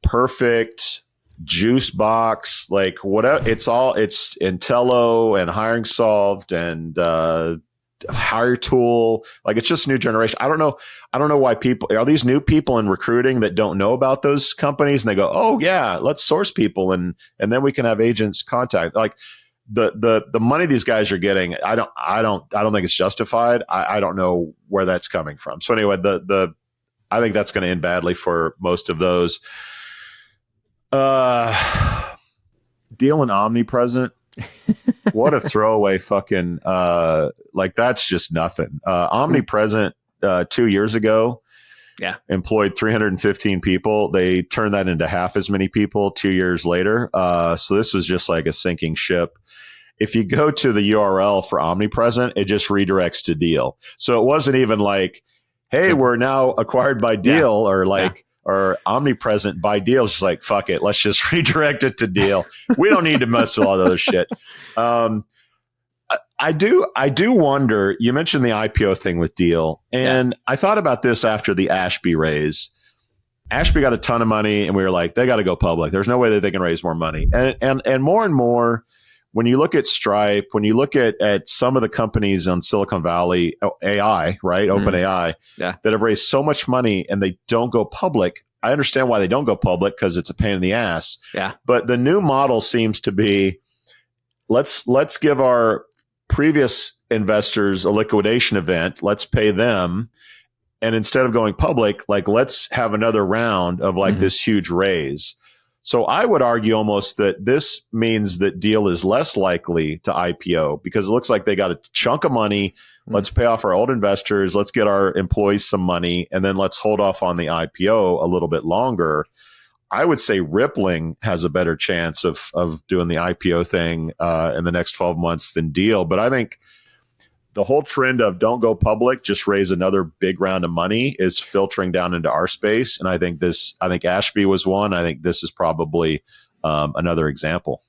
Perfect, Juice Box, like whatever, it's Intello and Hiring Solved and Hire Tool. Like, it's just new generation. I don't know why are these new people in recruiting that don't know about those companies, and they go, oh yeah, let's source people and then we can have agents contact. Like, the money these guys are getting, I don't think it's justified. I don't know where that's coming from. So anyway, I think that's going to end badly for most of those. Deal and Omnipresent. What a throwaway fucking, like, that's just nothing. Omnipresent 2 years ago employed 315 people. They turned that into half as many people 2 years later. So this was just like a sinking ship. If you go to the URL for Omnipresent, it just redirects to Deal. So it wasn't even like, hey, we're now acquired by Deal or like, or Omnipresent by Deal. It's just like, fuck it, let's just redirect it to Deal. We don't need to mess with all the other shit. I do wonder, you mentioned the IPO thing with Deal, and I thought about this after the Ashby raise. Ashby got a ton of money, and we were like, they got to go public. There's no way that they can raise more money. And more, when you look at Stripe, when you look at some of the companies on Silicon Valley, AI, right, OpenAI, that have raised so much money and they don't go public, I understand why they don't go public, because it's a pain in the ass. But the new model seems to be, let's give our previous investors a liquidation event. Let's pay them. And instead of going public, like, let's have another round of like this huge raise. So I would argue almost that this means that Deal is less likely to IPO, because it looks like they got a chunk of money. Let's pay off our old investors. Let's get our employees some money, and then let's hold off on the IPO a little bit longer. I would say Rippling has a better chance of doing the IPO thing in the next 12 months than Deal. But I think the whole trend of don't go public, just raise another big round of money is filtering down into our space. And I think Ashby was one. I think this is probably another example.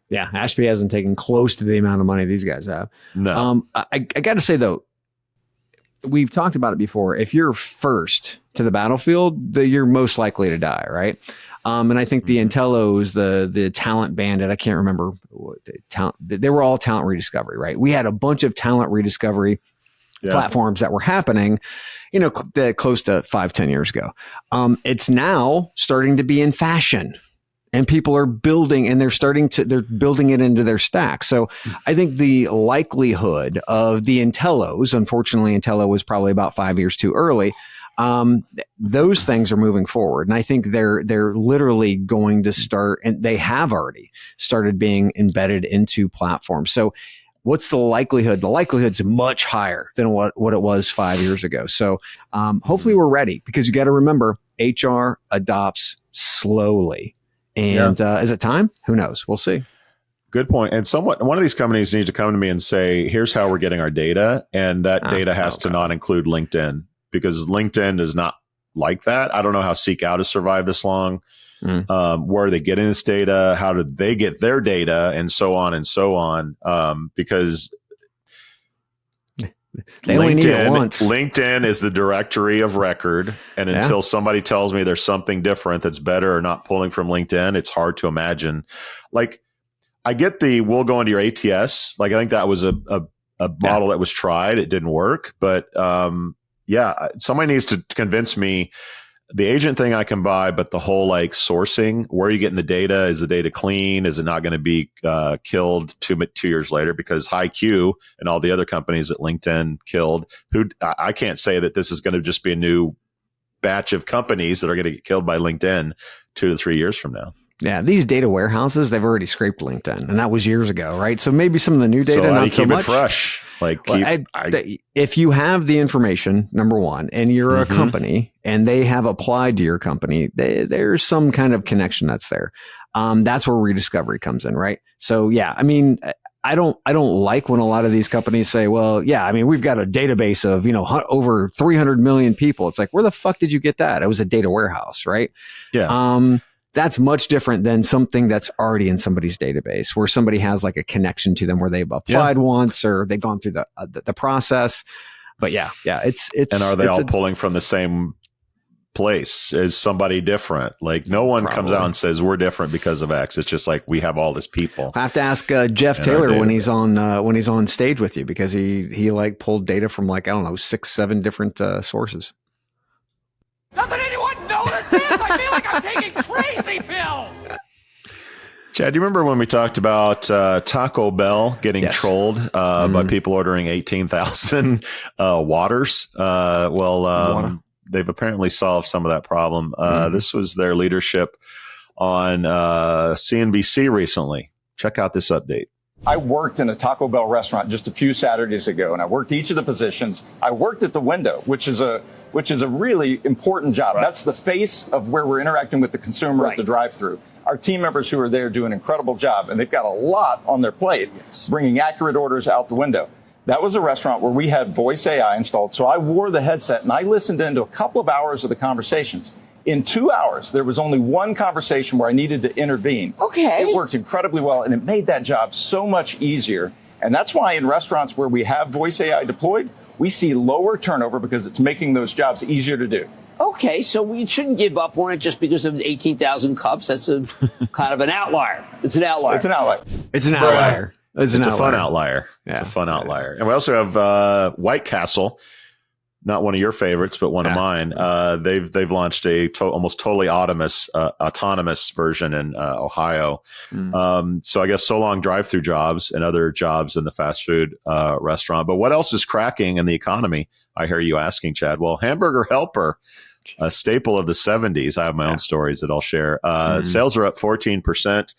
Yeah, Ashby hasn't taken close to the amount of money these guys have. No. I got to say, though, we've talked about it before. If you're first to the battlefield, you're most likely to die, right? And I think the Intellos, the talent bandit, I can't remember what they were all talent rediscovery, right? We had a bunch of talent rediscovery platforms that were happening, close to 5-10 years ago. It's now starting to be in fashion, and people are building, and they're building it into their stack. So I think the likelihood of the Intellos, unfortunately, Intello was probably about 5 years too early. Those things are moving forward, and I think they're literally going to start, and they have already started being embedded into platforms. So what's the likelihood? The likelihood's much higher than what it was 5 years ago. So hopefully we're ready, because you got to remember, HR adopts slowly, and is it time? Who knows? We'll see. Good point. And one of these companies need to come to me and say, here's how we're getting our data, and that data has to not include LinkedIn, because LinkedIn is not like that. I don't know how Seek Out has survived this long. Where are they getting this data? How did they get their data? And so on and so on. Because they only need it once. LinkedIn is the directory of record. And until somebody tells me there's something different that's better or not pulling from LinkedIn, it's hard to imagine. Like, I get we'll go into your ATS. Like, I think that was a model that was tried. It didn't work. But somebody needs to convince me the agent thing I can buy, but the whole like sourcing, where are you getting the data? Is the data clean? Is it not going to be killed 2 years later? Because HiQ and all the other companies that LinkedIn killed, I can't say that this is going to just be a new batch of companies that are going to get killed by LinkedIn 2 to 3 years from now. Yeah, these data warehouses, they've already scraped LinkedIn, and that was years ago, right? So maybe some of the new data, so not so keep much. It fresh. Like, if you have the information, number one, and you're a company, and they have applied to your company, there's some kind of connection that's there. That's where rediscovery comes in, right? So yeah, I mean, I don't like when a lot of these companies say, well, yeah, I mean, we've got a database of, over 300 million people. It's like, where the fuck did you get that? It was a data warehouse, right? Yeah. That's much different than something that's already in somebody's database where somebody has like a connection to them where they've applied once or they've gone through the process. But yeah, it's and are they all pulling from the same place? Is somebody different? Like no one comes out and says we're different because of X. It's just like we have all this people. I have to ask Jeff Taylor when he's on stage with you because he like pulled data from like, I don't know, 6-7 different sources. Doesn't anyone notice this? I feel like I'm taking crazy pills. Chad, do you remember when we talked about Taco Bell getting trolled by people ordering 18,000 waters? They've apparently solved some of that problem. This was their leadership on CNBC recently. Check out this update. I worked in a Taco Bell restaurant just a few Saturdays ago, and I worked each of the positions. I worked at the window, which is a really important job. Right. That's the face of where we're interacting with the consumer at the drive-thru. Our team members who are there do an incredible job, and they've got a lot on their plate, bringing accurate orders out the window. That was a restaurant where we had voice AI installed, so I wore the headset, and I listened into a couple of hours of the conversations. In 2 hours, there was only one conversation where I needed to intervene. Okay. It worked incredibly well, and it made that job so much easier. And that's why in restaurants where we have voice AI deployed, we see lower turnover because it's making those jobs easier to do. Okay, so we shouldn't give up on it just because of 18,000 cups. That's a kind of an outlier. It's an outlier. It's an outlier. It's a fun outlier. Yeah. It's a fun outlier. And we also have White Castle. Not one of your favorites, but one of mine. They've launched a almost totally autonomous version in Ohio. So I guess so long drive-through jobs and other jobs in the fast food restaurant. But what else is cracking in the economy? I hear you asking, Chad. Well, Hamburger Helper, a staple of the 70s. I have my own stories that I'll share. Sales are up 14%.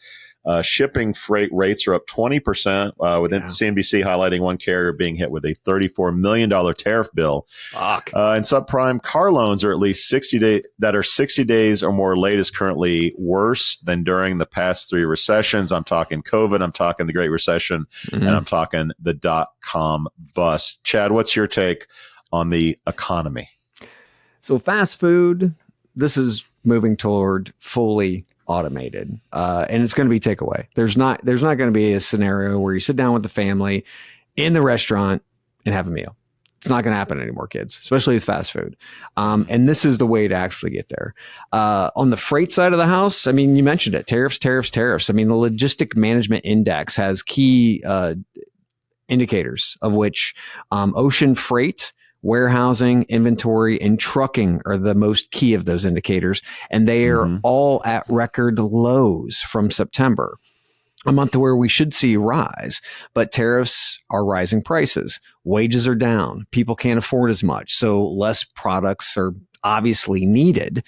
Shipping freight rates are up 20%, with CNBC highlighting one carrier being hit with a $34 million tariff bill. And subprime car loans are at least 60 days or more late is currently worse than during the past 3 recessions. I'm talking COVID, I'm talking the Great Recession, and I'm talking the .com bust. Chad, what's your take on the economy? So fast food, this is moving toward fully automated, and it's going to be takeaway. There's not going to be a scenario where you sit down with the family in the restaurant and have a meal. It's not going to happen anymore, kids, especially with fast food. And this is the way to actually get there. On the freight side of the house, I mean, you mentioned it, tariffs. I mean, the Logistic Management Index has key indicators of which ocean freight, warehousing, inventory, and trucking are the most key of those indicators. And they are all at record lows from September, a month where we should see a rise. But tariffs are rising prices. Wages are down. People can't afford as much. So less products are obviously needed.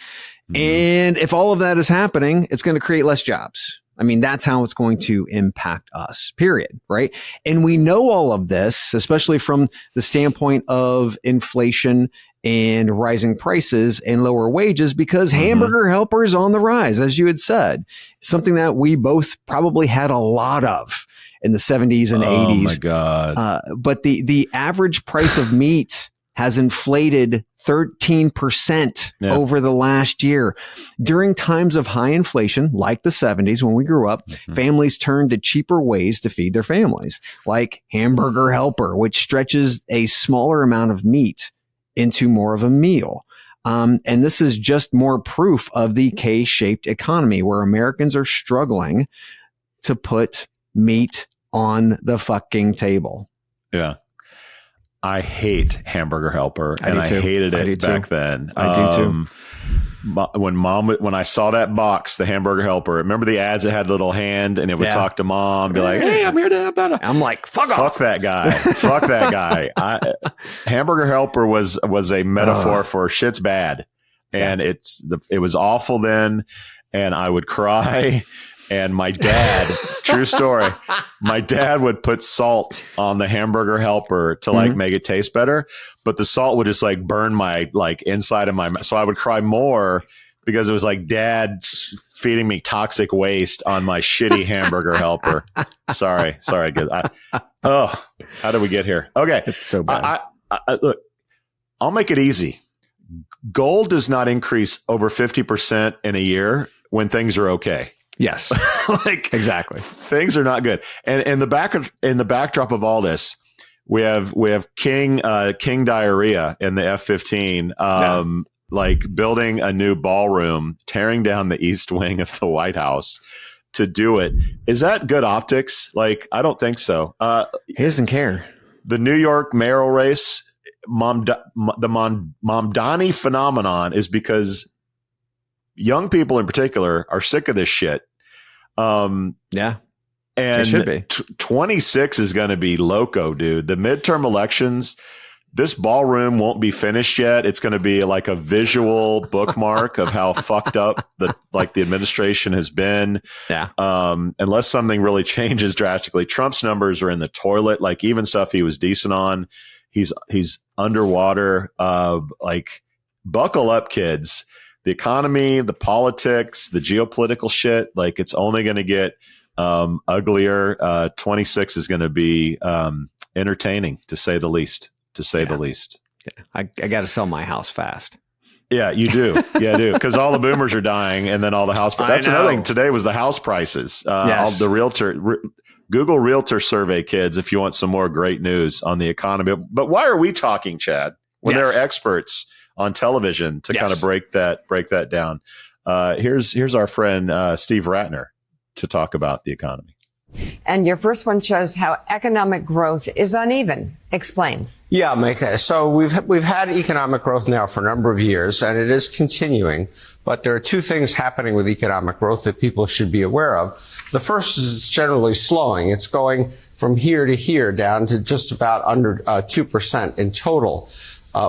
And if all of that is happening, it's going to create less jobs. I mean, that's how it's going to impact us, period, right? And we know all of this, especially from the standpoint of inflation and rising prices and lower wages, because Hamburger Helper is on the rise, as you had said. Something that we both probably had a lot of in the 70s and 80s. Oh, my God. But the average price of meat has inflated 13% over the last year. During times of high inflation, like the 70s when we grew up, families turned to cheaper ways to feed their families, like Hamburger Helper, which stretches a smaller amount of meat into more of a meal. And this is just more proof of the K-shaped economy where Americans are struggling to put meat on the fucking table. Yeah. I hate Hamburger Helper, and I hated it back then. I do too. When I saw that box, the Hamburger Helper, remember the ads that had a little hand and it would talk to mom, be like, "Hey, I'm here to help out." I'm like, fuck that guy. Fuck that guy. Hamburger Helper was a metaphor for shit's bad. and it was awful then, and I would cry. And my dad, true story, my dad would put salt on the hamburger helper to like make it taste better, but the salt would just like burn my like inside of my mouth. So I would cry more because it was like dad feeding me toxic waste on my shitty hamburger helper. Sorry. How did we get here? Okay. It's so bad. Look, I'll make it easy. Gold does not increase over 50% in a year when things are okay. Yes. Like exactly. Things are not good. And in the backdrop of all this, we have King Diarrhea in the F-15, like building a new ballroom, tearing down the east wing of the White House to do it. Is that good optics? Like, I don't think so. He doesn't care. The New York mayoral race, the Mamdani phenomenon is because young people in particular are sick of this shit. And it should be. 26 is going to be loco, dude. The midterm elections, this ballroom won't be finished yet. It's going to be like a visual bookmark of how fucked up the administration has been. Yeah. Unless something really changes drastically. Trump's numbers are in the toilet. Like even stuff he was decent on, he's underwater. Like buckle up, kids. The economy, the politics, the geopolitical shit, like it's only going to get uglier. 26 is going to be entertaining, to say the least. The least. Yeah. I got to sell my house fast. Yeah, you do. Yeah, I do. Because all the boomers are dying, and then all the house. That's another thing. Today was the house prices. Yes. The Google Realtor survey, kids, if you want some more great news on the economy. But why are we talking, Chad, when there are experts on television to kind of break that down? Here's our friend Steve Ratner to talk about the economy. And your first one shows how economic growth is uneven. Explain. Yeah, Mike. So we've had economic growth now for a number of years, and it is continuing. But there are two things happening with economic growth that people should be aware of. The first is it's generally slowing. It's going from here to here down to just about under 2% in total.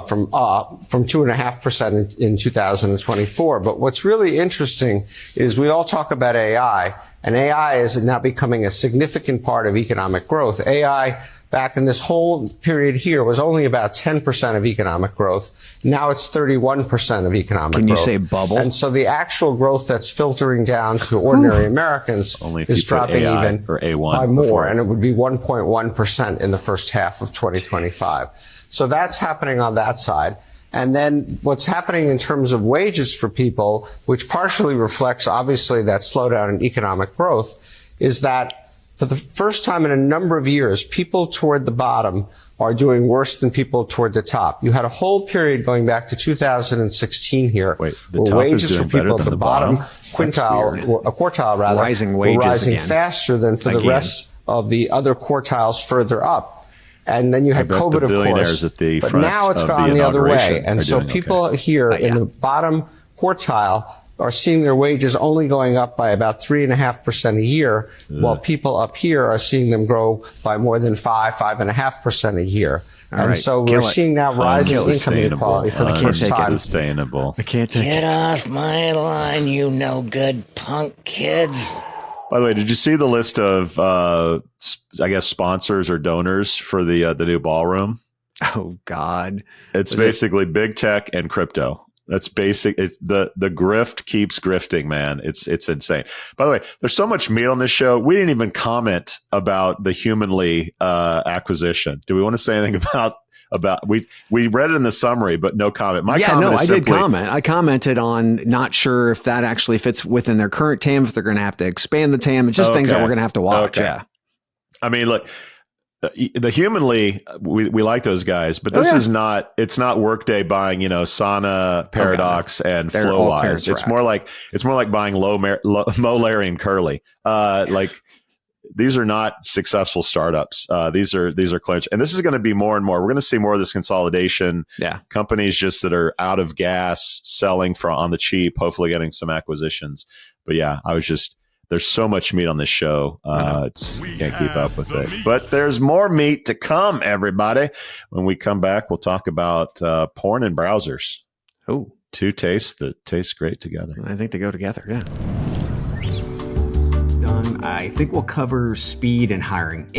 From 2.5% in 2024. But what's really interesting is we all talk about AI, and AI is now becoming a significant part of economic growth. AI, back in this whole period here, was only about 10% of economic growth. Now it's 31% of economic growth. Can you say bubble? And so the actual growth that's filtering down to ordinary Americans is dropping even or A1 by more, before. and it would be 1.1% in the first half of 2025. So that's happening on that side. And then what's happening in terms of wages for people, which partially reflects obviously that slowdown in economic growth, is that for the first time in a number of years, people toward the bottom are doing worse than people toward the top. You had a whole period going back to 2016 here, where wages for people at the bottom quartile were rising faster than for the rest of the other quartiles further up. And then you had COVID, of course, but now it's gone the other way. And so people here in the bottom quartile are seeing their wages only going up by about 3.5% a year, while people up here are seeing them grow by more than 5.5% a year. So we're seeing now rising income inequality for the first time. Unsustainable. I can't take Get off my line, you no good punk kids. By the way, did you see the list of, I guess, sponsors or donors for the new ballroom? Oh, God. It's basically big tech and crypto. That's basic. It's the grift keeps grifting, man. It's insane. By the way, there's so much meat on this show. We didn't even comment about the Humanly acquisition. Do we want to say anything about we read it in the summary, but no comment. I did comment. I commented on not sure if that actually fits within their current TAM, if they're going to have to expand the TAM. It's just things that we're going to have to watch. Yeah. I mean, look, the Humanly, we like those guys, but this is not, it's not Workday buying, Sana, Paradox, and FlowWise. It's more like buying Mo, Larry, and Curly. These are not successful startups. These are clinch, and this is going to be more and more. We're going to see more of this consolidation. Yeah, companies just that are out of gas, selling on the cheap, hopefully getting some acquisitions. But yeah, there's so much meat on this show. Can't keep up with it. But there's more meat to come, everybody. When we come back, we'll talk about porn and browsers. Oh, two tastes that taste great together. I think they go together. Yeah. I think we'll cover speed and hiring.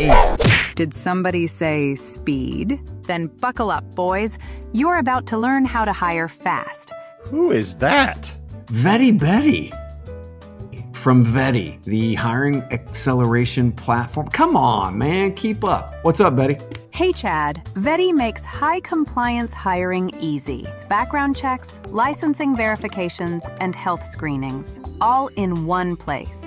Did somebody say speed? Then buckle up, boys. You're about to learn how to hire fast. Who is that? Veti Betty. From Veti, the hiring acceleration platform. Come on, man, keep up. What's up, Betty? Hey, Chad. Veti makes high compliance hiring easy. Background checks, licensing verifications, and health screenings, all in one place.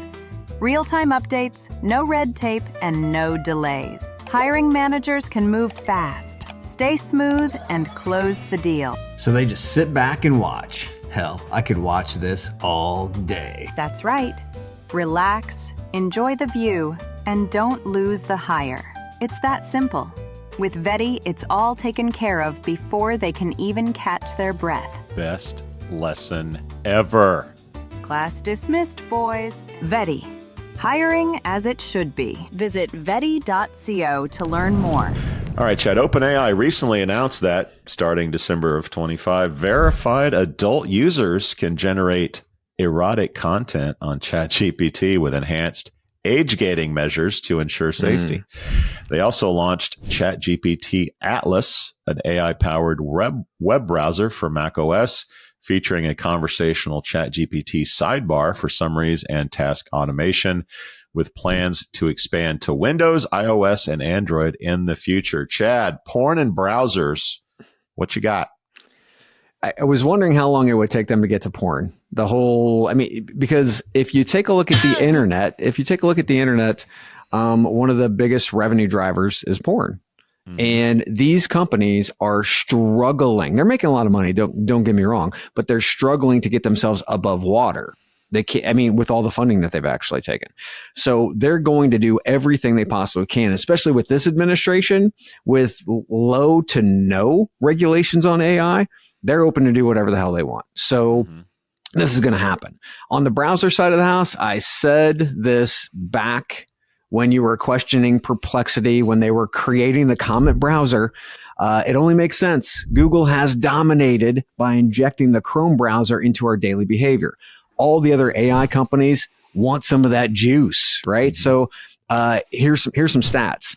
Real-time updates, no red tape, and no delays. Hiring managers can move fast, stay smooth, and close the deal. So they just sit back and watch. Hell, I could watch this all day. That's right. Relax, enjoy the view, and don't lose the hire. It's that simple. With Veti, it's all taken care of before they can even catch their breath. Best lesson ever. Class dismissed, boys. Veti. Hiring as it should be. Visit veti.co to learn more. All right, Chad. OpenAI recently announced that starting December of 25, verified adult users can generate erotic content on ChatGPT with enhanced age gating measures to ensure safety. They also launched ChatGPT Atlas, an AI-powered web browser for macOS, featuring a conversational ChatGPT sidebar for summaries and task automation, with plans to expand to Windows, iOS, and Android in the future. Chad, porn and browsers, what you got? I was wondering how long it would take them to get to porn. Because if you take a look at the internet, one of the biggest revenue drivers is porn. And these companies are struggling. They're making a lot of money. Don't get me wrong, but they're struggling to get themselves above water. They can't, with all the funding that they've actually taken. So they're going to do everything they possibly can, especially with this administration, with low to no regulations on AI. They're open to do whatever the hell they want. So this is going to happen. On the browser side of the house, I said this back when you were questioning Perplexity, when they were creating the Comet browser. It only makes sense. Google has dominated by injecting the Chrome browser into our daily behavior. All the other AI companies want some of that juice, right? So here's some stats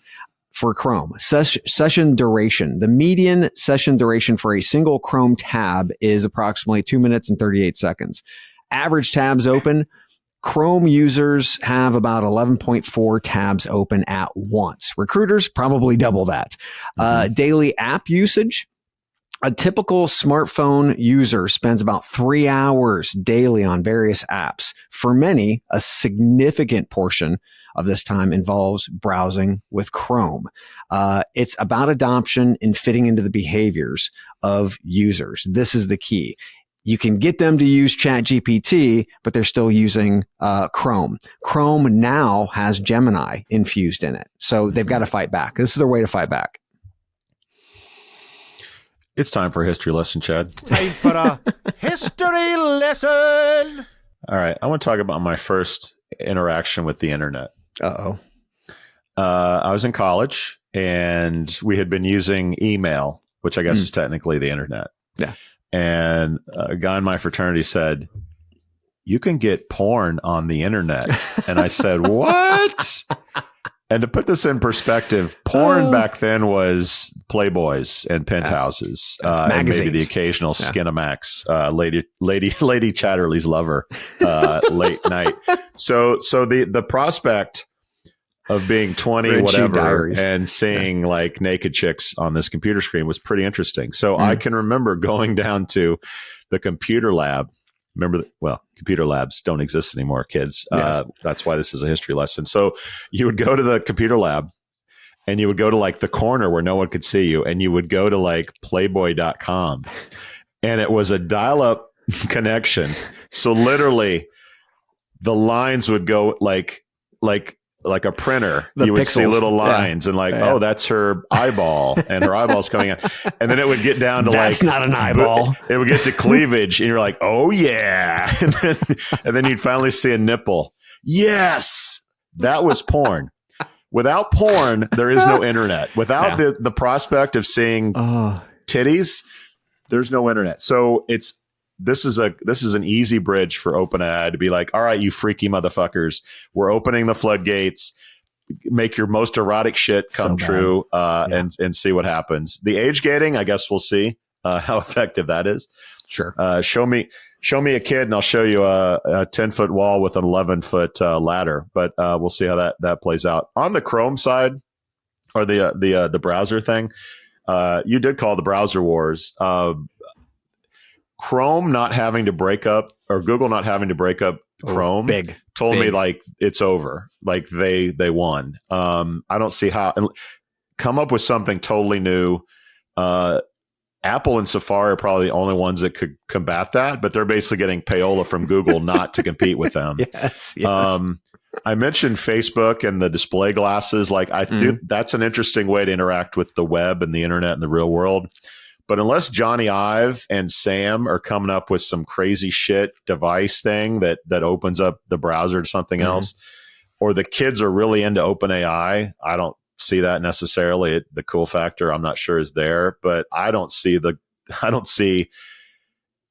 for Chrome. Session duration. The median session duration for a single Chrome tab is approximately 2 minutes and 38 seconds. Average tabs open. Chrome users have about 11.4 tabs open at once. Recruiters, probably double that. Daily app usage. A typical smartphone user spends about 3 hours daily on various apps. For many, a significant portion of this time involves browsing with Chrome. It's about adoption and fitting into the behaviors of users. This is the key. You can get them to use ChatGPT, but they're still using Chrome. Chrome now has Gemini infused in it. So they've got to fight back. This is their way to fight back. It's time for a history lesson, Chad. Time for a history lesson. All right. I want to talk about my first interaction with the internet. Uh-oh. I was in college and we had been using email, which I guess is technically the internet. Yeah. And a guy in my fraternity said, "You can get porn on the internet." And I said, "What?" And to put this in perspective, porn back then was Playboys and Penthouses, and maybe the occasional Skinamax, Lady Chatterley's lover, late night. So the prospect of being 20, Red Shoe whatever, Diaries. and seeing like naked chicks on this computer screen was pretty interesting. So I can remember going down to the computer lab. Computer labs don't exist anymore, kids. Yes. That's why this is a history lesson. So you would go to the computer lab and you would go to like the corner where no one could see you. And you would go to like playboy.com and it was a dial-up connection. So literally the lines would go like a printer. You would see little lines and oh, that's her eyeball and her eyeball's coming out. And then it would get down to that's not an eyeball. It would get to cleavage and you're like, oh yeah. And then you'd finally see a nipple. Yes. That was porn. Without porn, there is no internet. Without the prospect of seeing titties, there's no internet. So it's this is an easy bridge for OpenAI to be like, all right, you freaky motherfuckers, we're opening the floodgates. Make your most erotic shit come true, and see what happens. The age gating, I guess we'll see how effective that is. Sure. Show me a kid, and I'll show you a 10-foot wall with an 11-foot ladder. But we'll see how that plays out. On the Chrome side, or the browser thing, you did call the browser wars. Chrome not having to break up, or Google not having to break up Chrome told me like it's over, like they won. I don't see how. Come up with something totally new. Apple and Safari are probably the only ones that could combat that, but they're basically getting payola from Google not to compete with them. Yes. I mentioned Facebook and the display glasses. Like that's an interesting way to interact with the web and the internet and the real world. But unless Johnny Ive and Sam are coming up with some crazy shit device thing that opens up the browser to something else, or the kids are really into OpenAI, I don't see that necessarily. The cool factor, I'm not sure, is there, but I don't see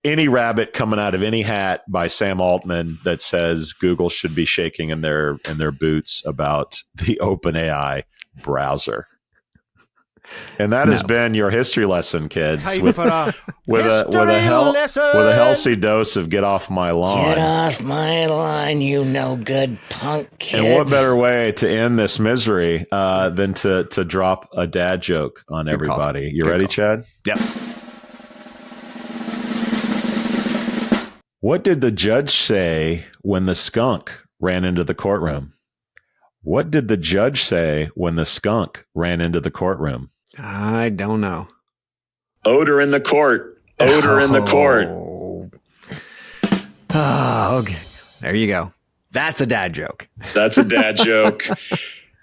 any rabbit coming out of any hat by Sam Altman that says Google should be shaking in their boots about the OpenAI browser. And that has been your history lesson, kids. With a healthy dose of get off my lawn. Get off my lawn, you no good punk kids. And what better way to end this misery than to drop a dad joke on everybody? You ready, Chad? Yep. What did the judge say when the skunk ran into the courtroom? What did the judge say when the skunk ran into the courtroom? I don't know. Odor in the court. Odor in the court. Oh, okay. There you go. That's a dad joke. That's a dad joke.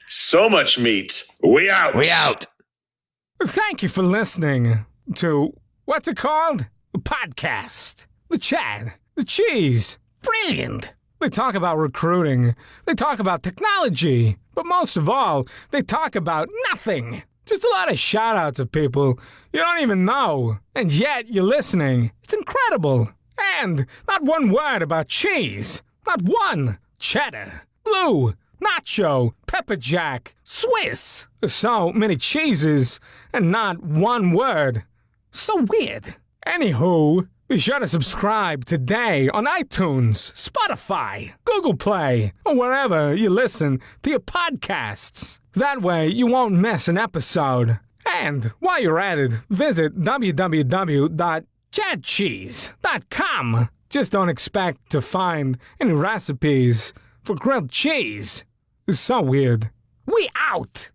So much meat. We out. We out. Thank you for listening to, what's it called? A podcast. The Chad. The Cheese. Brilliant. They talk about recruiting. They talk about technology. But most of all, they talk about nothing. Just a lot of shout-outs of people you don't even know. And yet you're listening. It's incredible. And not one word about cheese. Not one. Cheddar. Blue. Nacho. Pepper Jack. Swiss. There's so many cheeses and not one word. So weird. Anywho, be sure to subscribe today on iTunes, Spotify, Google Play, or wherever you listen to your podcasts. That way you won't miss an episode. And while you're at it, visit www.chatcheese.com. Just don't expect to find any recipes for grilled cheese. It's so weird. We out!